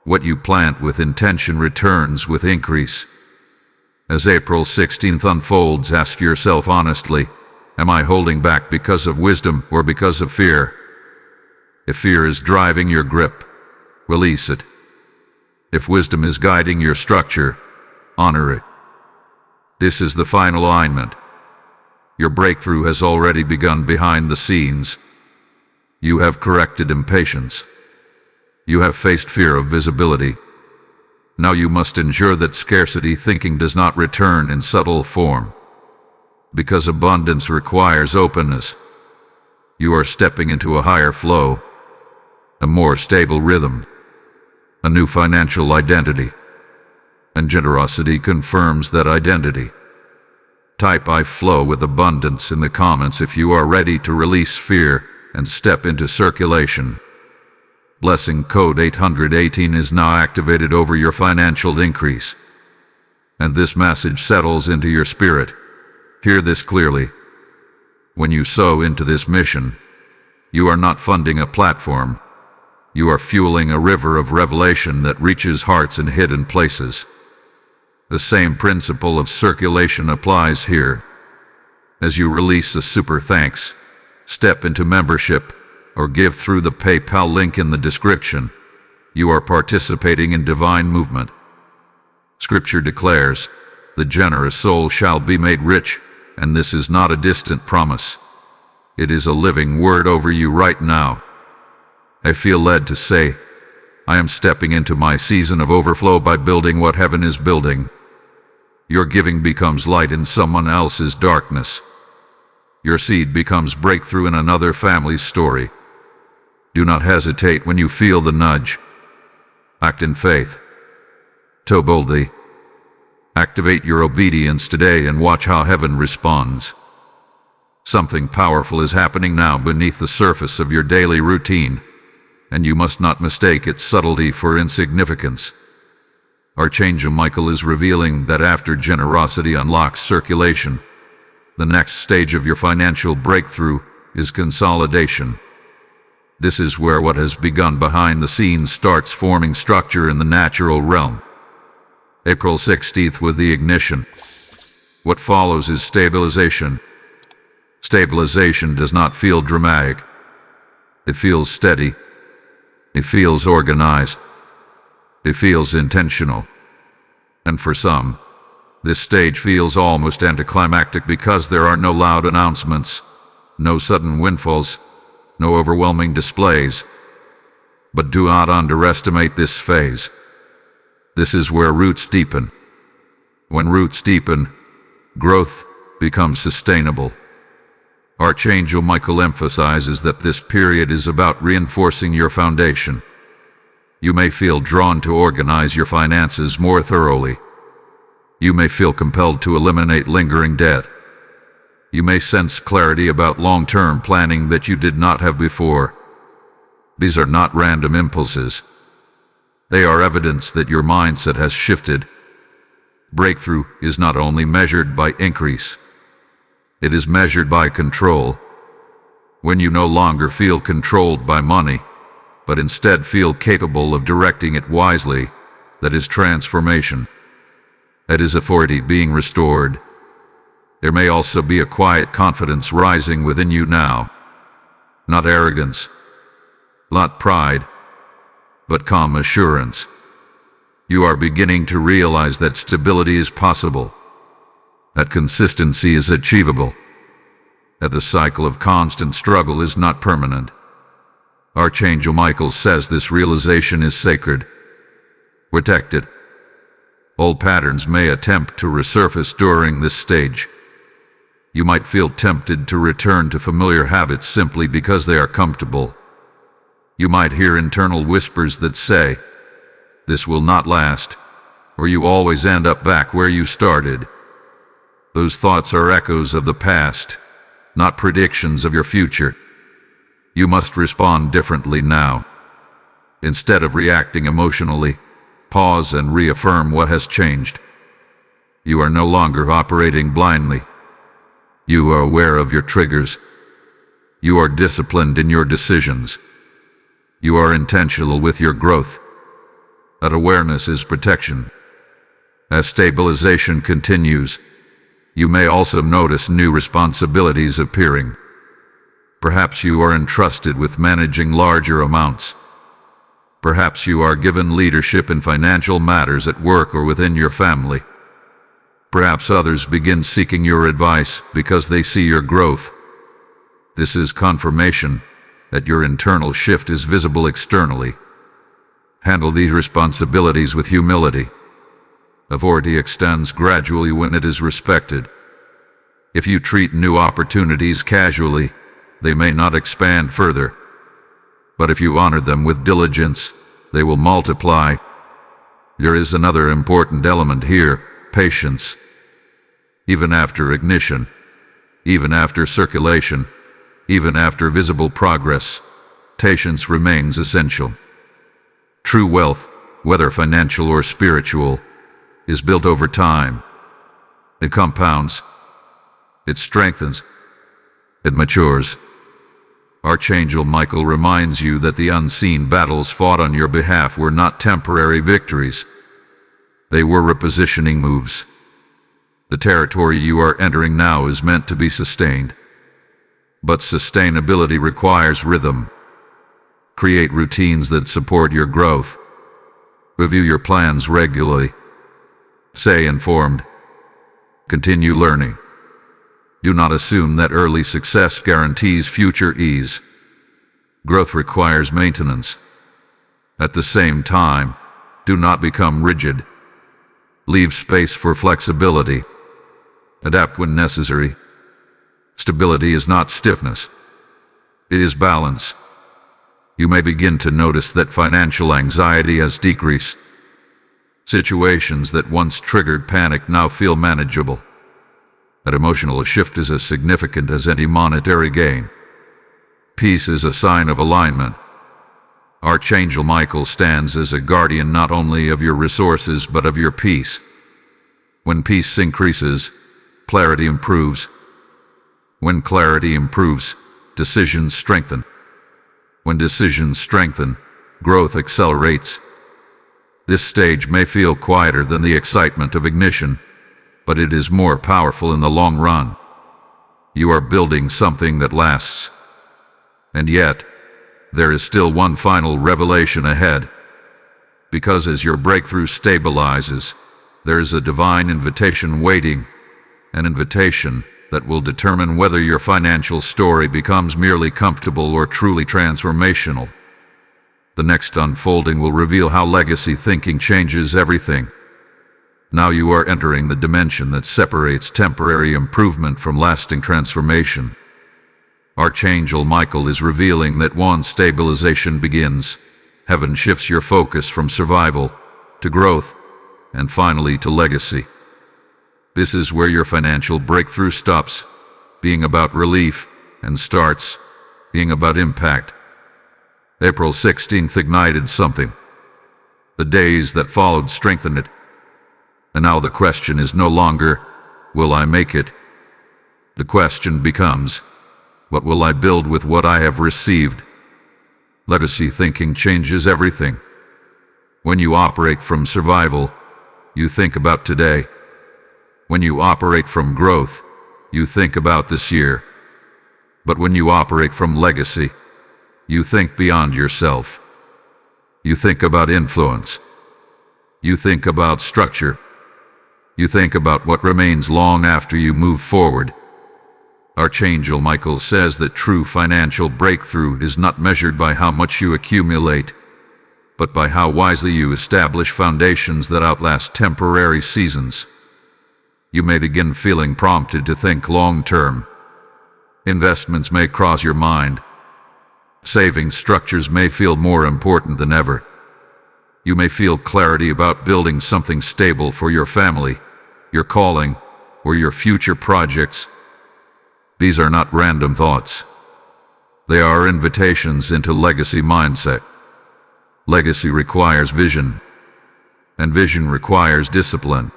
What you plant with intention returns with increase. As April 16th unfolds, ask yourself honestly, am I holding back because of wisdom or because of fear? If fear is driving your grip, release it. If wisdom is guiding your structure, honor it. This is the final alignment. Your breakthrough has already begun behind the scenes. You have corrected impatience. You have faced fear of visibility. Now you must ensure that scarcity thinking does not return in subtle form. Because abundance requires openness. You are stepping into a higher flow, a more stable rhythm, a new financial identity. And generosity confirms that identity. Type "I flow with abundance" in the comments if you are ready to release fear and step into circulation. Blessing code 818 is now activated over your financial increase. And this message settles into your spirit. Hear this clearly. When you sow into this mission, you are not funding a platform. You are fueling a river of revelation that reaches hearts in hidden places. The same principle of circulation applies here. As you release a super thanks, step into membership, or give through the PayPal link in the description, you are participating in divine movement. Scripture declares, "The generous soul shall be made rich," and this is not a distant promise. It is a living word over you right now. I feel led to say, I am stepping into my season of overflow by building what heaven is building. Your giving becomes light in someone else's darkness. Your seed becomes breakthrough in another family's story. Do not hesitate when you feel the nudge. Act in faith. Sow boldly. Activate your obedience today and watch how heaven responds. Something powerful is happening now beneath the surface of your daily routine, and you must not mistake its subtlety for insignificance. Archangel Michael is revealing that after generosity unlocks circulation, the next stage of your financial breakthrough is consolidation. This is where what has begun behind the scenes starts forming structure in the natural realm. April 16th with the ignition. What follows is stabilization. Stabilization does not feel dramatic. It feels steady. It feels organized. It feels intentional. And for some, this stage feels almost anticlimactic because there are no loud announcements, no sudden windfalls, no overwhelming displays. But do not underestimate this phase. This is where roots deepen. When roots deepen, growth becomes sustainable. Archangel Michael emphasizes that this period is about reinforcing your foundation. You may feel drawn to organize your finances more thoroughly. You may feel compelled to eliminate lingering debt. You may sense clarity about long-term planning that you did not have before. These are not random impulses. They are evidence that your mindset has shifted. Breakthrough is not only measured by increase, it is measured by control. When you no longer feel controlled by money, but instead feel capable of directing it wisely, that is transformation. That is authority being restored. There may also be a quiet confidence rising within you now. Not arrogance, not pride, but calm assurance. You are beginning to realize that stability is possible, that consistency is achievable, that the cycle of constant struggle is not permanent. Archangel Michael says this realization is sacred. Protect it. Old patterns may attempt to resurface during this stage. You might feel tempted to return to familiar habits simply because they are comfortable. You might hear internal whispers that say, "This will not last," or "You always end up back where you started." Those thoughts are echoes of the past, not predictions of your future. You must respond differently now. Instead of reacting emotionally, pause and reaffirm what has changed. You are no longer operating blindly. You are aware of your triggers. You are disciplined in your decisions. You are intentional with your growth. That awareness is protection. As stabilization continues, you may also notice new responsibilities appearing. Perhaps you are entrusted with managing larger amounts. Perhaps you are given leadership in financial matters at work or within your family. Perhaps others begin seeking your advice because they see your growth. This is confirmation that your internal shift is visible externally. Handle these responsibilities with humility. Authority extends gradually when it is respected. If you treat new opportunities casually, they may not expand further. But if you honor them with diligence, they will multiply. There is another important element here: patience. Even after ignition, even after circulation, even after visible progress, patience remains essential. True wealth, whether financial or spiritual, is built over time. It compounds. It strengthens. It matures. Archangel Michael reminds you that the unseen battles fought on your behalf were not temporary victories. They were repositioning moves. The territory you are entering now is meant to be sustained. But sustainability requires rhythm. Create routines that support your growth. Review your plans regularly. Stay informed. Continue learning. Do not assume that early success guarantees future ease. Growth requires maintenance. At the same time, do not become rigid. Leave space for flexibility. Adapt when necessary. Stability is not stiffness. It is balance. You may begin to notice that financial anxiety has decreased. Situations that once triggered panic now feel manageable. That emotional shift is as significant as any monetary gain. Peace is a sign of alignment. Archangel Michael stands as a guardian not only of your resources but of your peace. When peace increases, clarity improves. When clarity improves, decisions strengthen. When decisions strengthen, growth accelerates. This stage may feel quieter than the excitement of ignition, but it is more powerful in the long run. You are building something that lasts. And yet, there is still one final revelation ahead. Because as your breakthrough stabilizes, there is a divine invitation waiting, an invitation that will determine whether your financial story becomes merely comfortable or truly transformational. The next unfolding will reveal how legacy thinking changes everything. Now you are entering the dimension that separates temporary improvement from lasting transformation. Archangel Michael is revealing that once stabilization begins, heaven shifts your focus from survival to growth and finally to legacy. This is where your financial breakthrough stops being about relief and starts being about impact. April 16th ignited something. The days that followed strengthened it. And now the question is no longer, will I make it? The question becomes, what will I build with what I have received? Legacy thinking changes everything. When you operate from survival, you think about today. When you operate from growth, you think about this year. But when you operate from legacy, you think beyond yourself. You think about influence. You think about structure. You think about what remains long after you move forward. Archangel Michael says that true financial breakthrough is not measured by how much you accumulate, but by how wisely you establish foundations that outlast temporary seasons. You may begin feeling prompted to think long-term. Investments may cross your mind. Saving structures may feel more important than ever. You may feel clarity about building something stable for your family, your calling, or your future projects. These are not random thoughts. They are invitations into legacy mindset. Legacy requires vision, and vision requires discipline.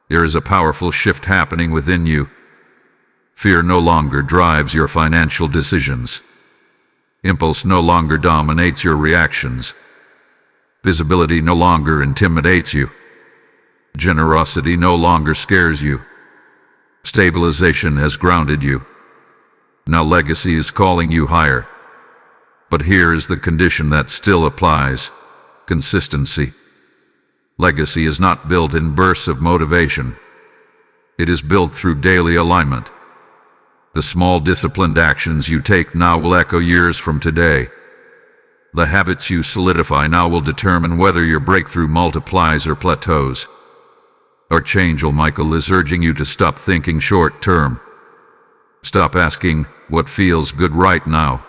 There is a powerful shift happening within you. Fear no longer drives your financial decisions. Impulse no longer dominates your reactions. Visibility no longer intimidates you. Generosity no longer scares you. Stabilization has grounded you. Now legacy is calling you higher. But here is the condition that still applies: consistency. Legacy is not built in bursts of motivation. It is built through daily alignment. The small disciplined actions you take now will echo years from today. The habits you solidify now will determine whether your breakthrough multiplies or plateaus. Archangel Michael is urging you to stop thinking short term. Stop asking what feels good right now,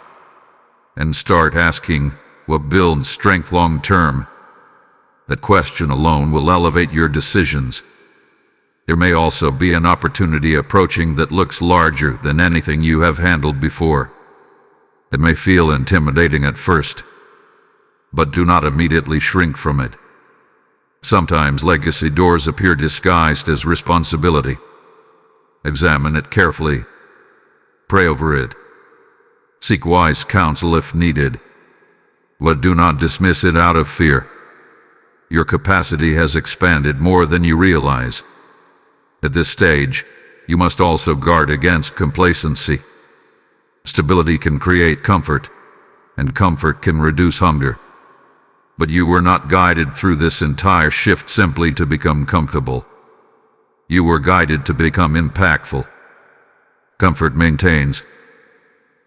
and start asking what builds strength long term. That question alone will elevate your decisions. There may also be an opportunity approaching that looks larger than anything you have handled before. It may feel intimidating at first, but do not immediately shrink from it. Sometimes legacy doors appear disguised as responsibility. Examine it carefully. Pray over it. Seek wise counsel if needed, but do not dismiss it out of fear. Your capacity has expanded more than you realize. At this stage, you must also guard against complacency. Stability can create comfort, and comfort can reduce hunger. But you were not guided through this entire shift simply to become comfortable. You were guided to become impactful. Comfort maintains.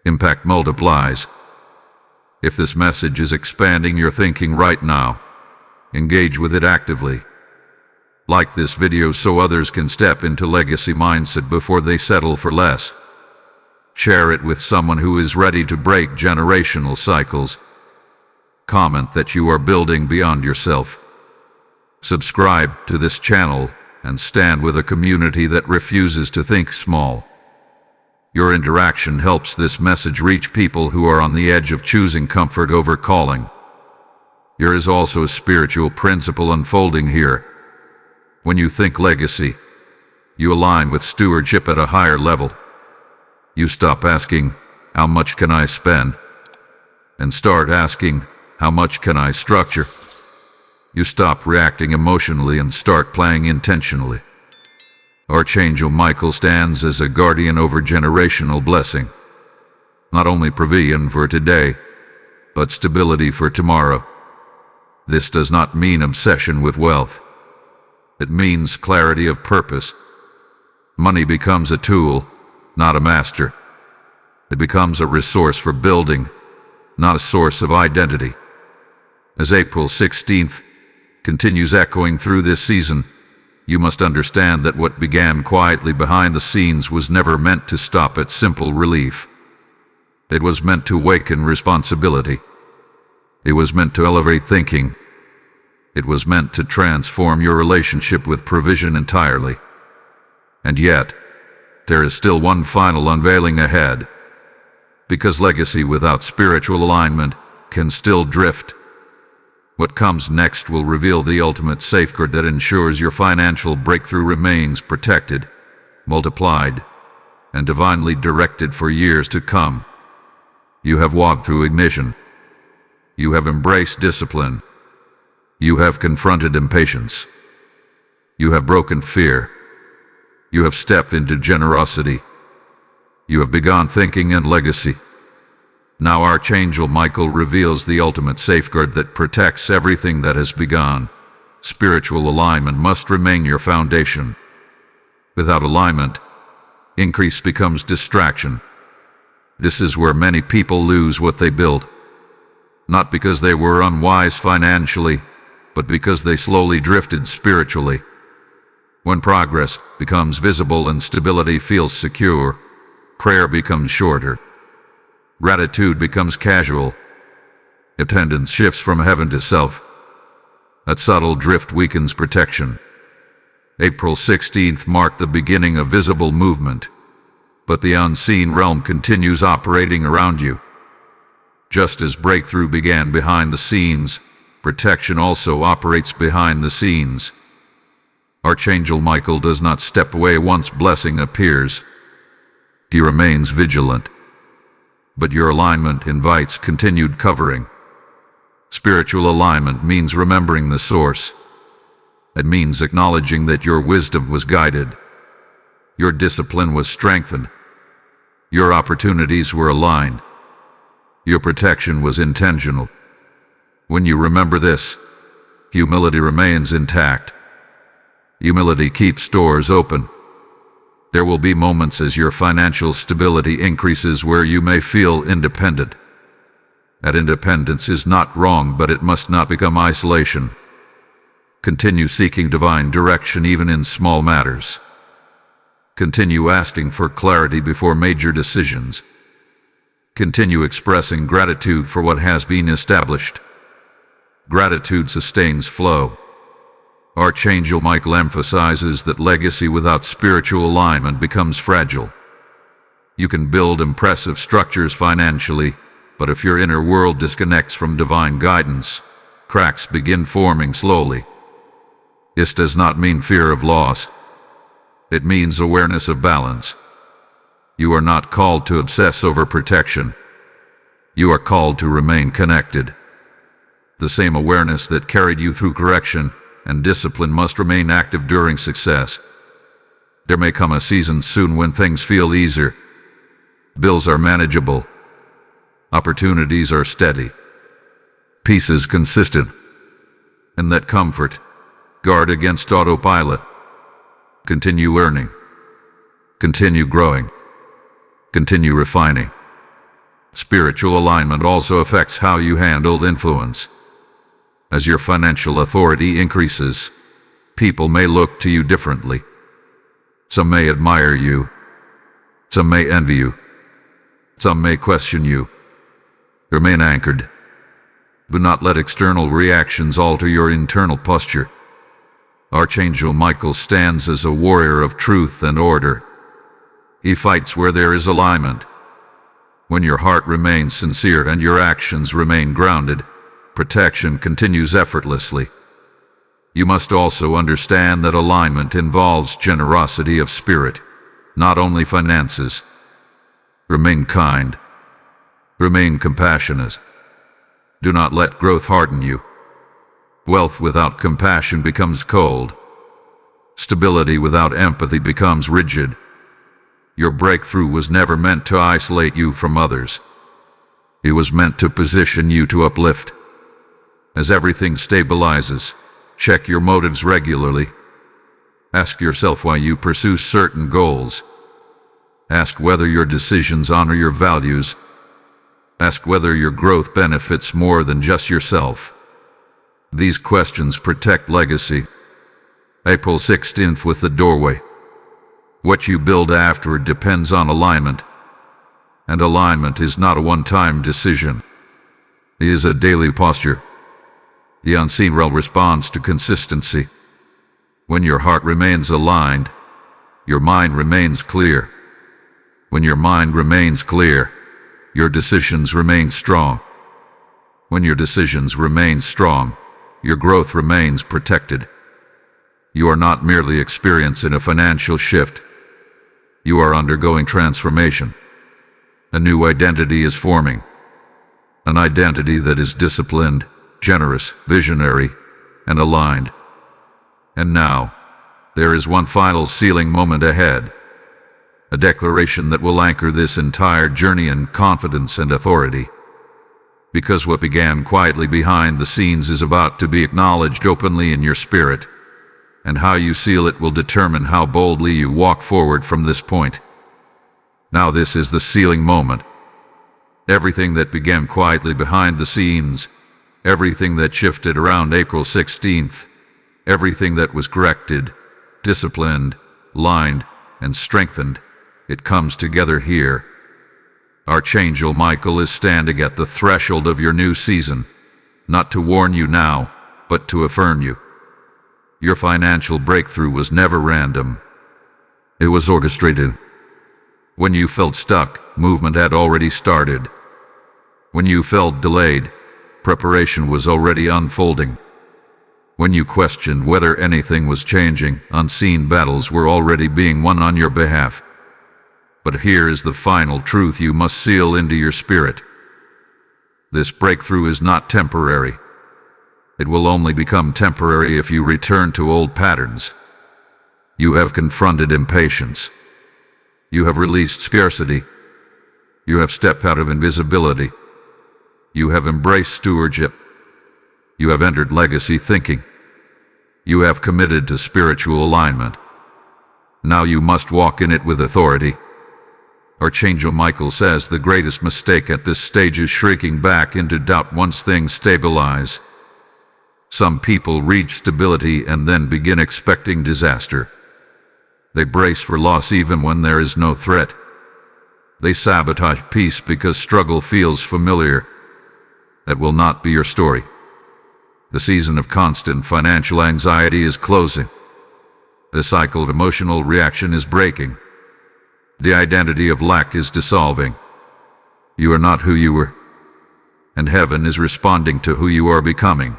Impact multiplies. If this message is expanding your thinking right now, engage with it actively. Like this video so others can step into legacy mindset before they settle for less. Share it with someone who is ready to break generational cycles. Comment that you are building beyond yourself. Subscribe to this channel and stand with a community that refuses to think small. Your interaction helps this message reach people who are on the edge of choosing comfort over calling. There is also a spiritual principle unfolding here. When you think legacy, you align with stewardship at a higher level. You stop asking, "How much can I spend?" and start asking, "How much can I structure?" You stop reacting emotionally and start playing intentionally. Archangel Michael stands as a guardian over generational blessing. Not only provision for today, but stability for tomorrow. This does not mean obsession with wealth. It means clarity of purpose. Money becomes a tool, not a master. It becomes a resource for building, not a source of identity. As April 16th continues echoing through this season, you must understand that what began quietly behind the scenes was never meant to stop at simple relief. It was meant to awaken responsibility. It was meant to elevate thinking. It was meant to transform your relationship with provision entirely. And yet, there is still one final unveiling ahead. Because legacy without spiritual alignment can still drift. What comes next will reveal the ultimate safeguard that ensures your financial breakthrough remains protected, multiplied, and divinely directed for years to come. You have walked through ignition. You have embraced discipline. You have confronted impatience. You have broken fear. You have stepped into generosity. You have begun thinking in legacy. Now Archangel Michael reveals the ultimate safeguard that protects everything that has begun. Spiritual alignment must remain your foundation. Without alignment, increase becomes distraction. This is where many people lose what they built. Not because they were unwise financially, but because they slowly drifted spiritually. When progress becomes visible and stability feels secure, prayer becomes shorter. Gratitude becomes casual. Attendance shifts from heaven to self. That subtle drift weakens protection. April 16th marked the beginning of visible movement, but the unseen realm continues operating around you. Just as breakthrough began behind the scenes, protection also operates behind the scenes. Archangel Michael does not step away once blessing appears. He remains vigilant. But your alignment invites continued covering. Spiritual alignment means remembering the source. It means acknowledging that your wisdom was guided. Your discipline was strengthened. Your opportunities were aligned. Your protection was intentional. When you remember this, humility remains intact. Humility keeps doors open. There will be moments as your financial stability increases where you may feel independent. That independence is not wrong, but it must not become isolation. Continue seeking divine direction even in small matters. Continue asking for clarity before major decisions. Continue expressing gratitude for what has been established. Gratitude sustains flow. Archangel Michael emphasizes that legacy without spiritual alignment becomes fragile. You can build impressive structures financially, but if your inner world disconnects from divine guidance, cracks begin forming slowly. This does not mean fear of loss. It means awareness of balance. You are not called to obsess over protection. You are called to remain connected. The same awareness that carried you through correction and discipline must remain active during success. There may come a season soon when things feel easier. Bills are manageable. Opportunities are steady. Peace is consistent. And that comfort, guard against autopilot. Continue learning. Continue growing. Continue refining. Spiritual alignment also affects how you handle influence. As your financial authority increases, people may look to you differently. Some may admire you. Some may envy you. Some may question you. Remain anchored. Do not let external reactions alter your internal posture. Archangel Michael stands as a warrior of truth and order. He fights where there is alignment. When your heart remains sincere and your actions remain grounded, protection continues effortlessly. You must also understand that alignment involves generosity of spirit, not only finances. Remain kind. Remain compassionate. Do not let growth harden you. Wealth without compassion becomes cold. Stability without empathy becomes rigid. Your breakthrough was never meant to isolate you from others. It was meant to position you to uplift. As everything stabilizes, check your motives regularly. Ask yourself why you pursue certain goals. Ask whether your decisions honor your values. Ask whether your growth benefits more than just yourself. These questions protect legacy. April 16th with the doorway. What you build afterward depends on alignment. And alignment is not a one-time decision. It is a daily posture. The unseen realm responds to consistency. When your heart remains aligned, your mind remains clear. When your mind remains clear, your decisions remain strong. When your decisions remain strong, your growth remains protected. You are not merely experiencing a financial shift. You are undergoing transformation. A new identity is forming. An identity that is disciplined, generous, visionary, and aligned. And now, there is one final sealing moment ahead. A declaration that will anchor this entire journey in confidence and authority. Because what began quietly behind the scenes is about to be acknowledged openly in your spirit. And how you seal it will determine how boldly you walk forward from this point. Now this is the sealing moment. Everything that began quietly behind the scenes, everything that shifted around April 16th, everything that was corrected, disciplined, lined, and strengthened, it comes together here. Archangel Michael is standing at the threshold of your new season, not to warn you now, but to affirm you. Your financial breakthrough was never random. It was orchestrated. When you felt stuck, movement had already started. When you felt delayed, preparation was already unfolding. When you questioned whether anything was changing, unseen battles were already being won on your behalf. But here is the final truth you must seal into your spirit. This breakthrough is not temporary. It will only become temporary if you return to old patterns. You have confronted impatience. You have released scarcity. You have stepped out of invisibility. You have embraced stewardship. You have entered legacy thinking. You have committed to spiritual alignment. Now you must walk in it with authority. Archangel Michael says the greatest mistake at this stage is shrinking back into doubt once things stabilize. Some people reach stability and then begin expecting disaster. They brace for loss even when there is no threat. They sabotage peace because struggle feels familiar. That will not be your story. The season of constant financial anxiety is closing. The cycle of emotional reaction is breaking. The identity of lack is dissolving. You are not who you were, and heaven is responding to who you are becoming.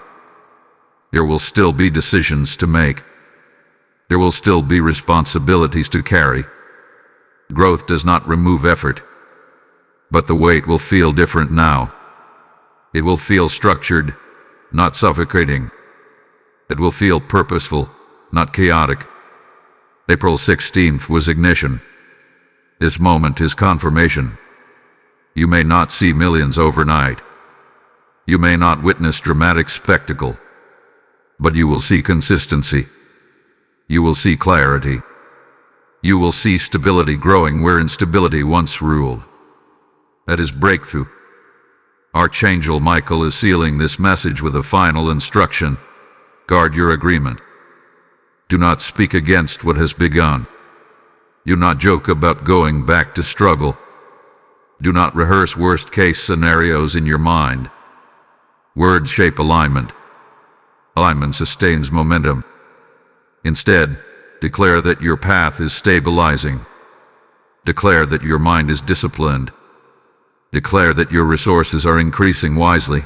There will still be decisions to make. There will still be responsibilities to carry. Growth does not remove effort, but the weight will feel different now. It will feel structured, not suffocating. It will feel purposeful, not chaotic. April 16th was ignition. This moment is confirmation. You may not see millions overnight. You may not witness dramatic spectacle. But you will see consistency. You will see clarity. You will see stability growing where instability once ruled. That is breakthrough. Archangel Michael is sealing this message with a final instruction. Guard your agreement. Do not speak against what has begun. Do not joke about going back to struggle. Do not rehearse worst-case scenarios in your mind. Words shape alignment. Alignment sustains momentum. Instead, declare that your path is stabilizing. Declare that your mind is disciplined. Declare that your resources are increasing wisely.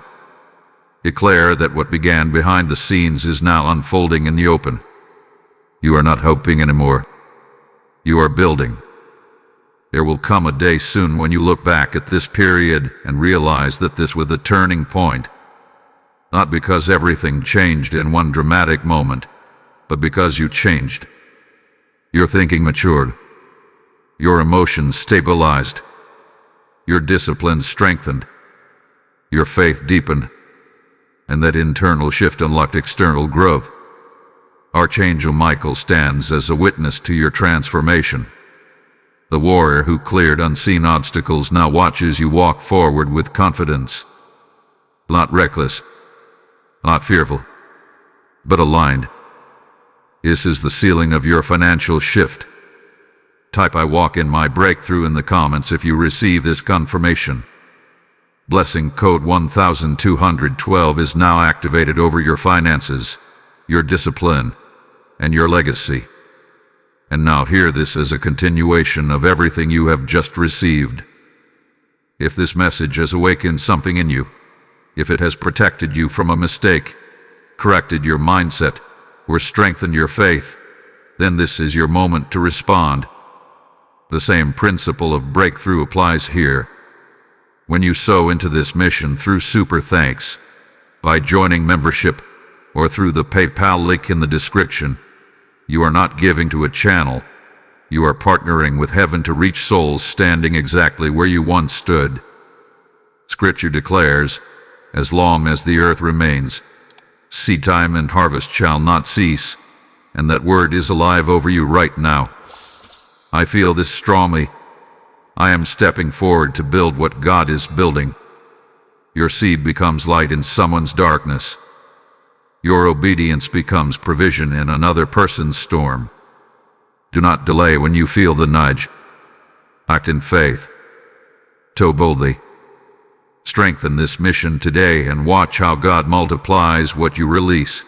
Declare that what began behind the scenes is now unfolding in the open. You are not hoping anymore. You are building. There will come a day soon when you look back at this period and realize that this was a turning point. Not because everything changed in one dramatic moment, but because you changed. Your thinking matured. Your emotions stabilized. Your discipline strengthened. Your faith deepened. And that internal shift unlocked external growth. Archangel Michael stands as a witness to your transformation. The warrior who cleared unseen obstacles now watches you walk forward with confidence. Not reckless, not fearful, but aligned. This is the sealing of your financial shift. Type "I walk in my breakthrough" in the comments if you receive this confirmation. Blessing code 1212 is now activated over your finances, your discipline, and your legacy. And now hear this as a continuation of everything you have just received. If this message has awakened something in you, if it has protected you from a mistake, corrected your mindset, or strengthened your faith, then this is your moment to respond. The same principle of breakthrough applies here. When you sow into this mission through Super Thanks, by joining membership, or through the PayPal link in the description, you are not giving to a channel. You are partnering with heaven to reach souls standing exactly where you once stood. Scripture declares, "As long as the earth remains, seed time and harvest shall not cease," and that word is alive over you right now. I feel this strongly. I am stepping forward to build what God is building. Your seed becomes light in someone's darkness. Your obedience becomes provision in another person's storm. Do not delay when you feel the nudge. Act in faith. Toe boldly. Strengthen this mission today and watch how God multiplies what you release.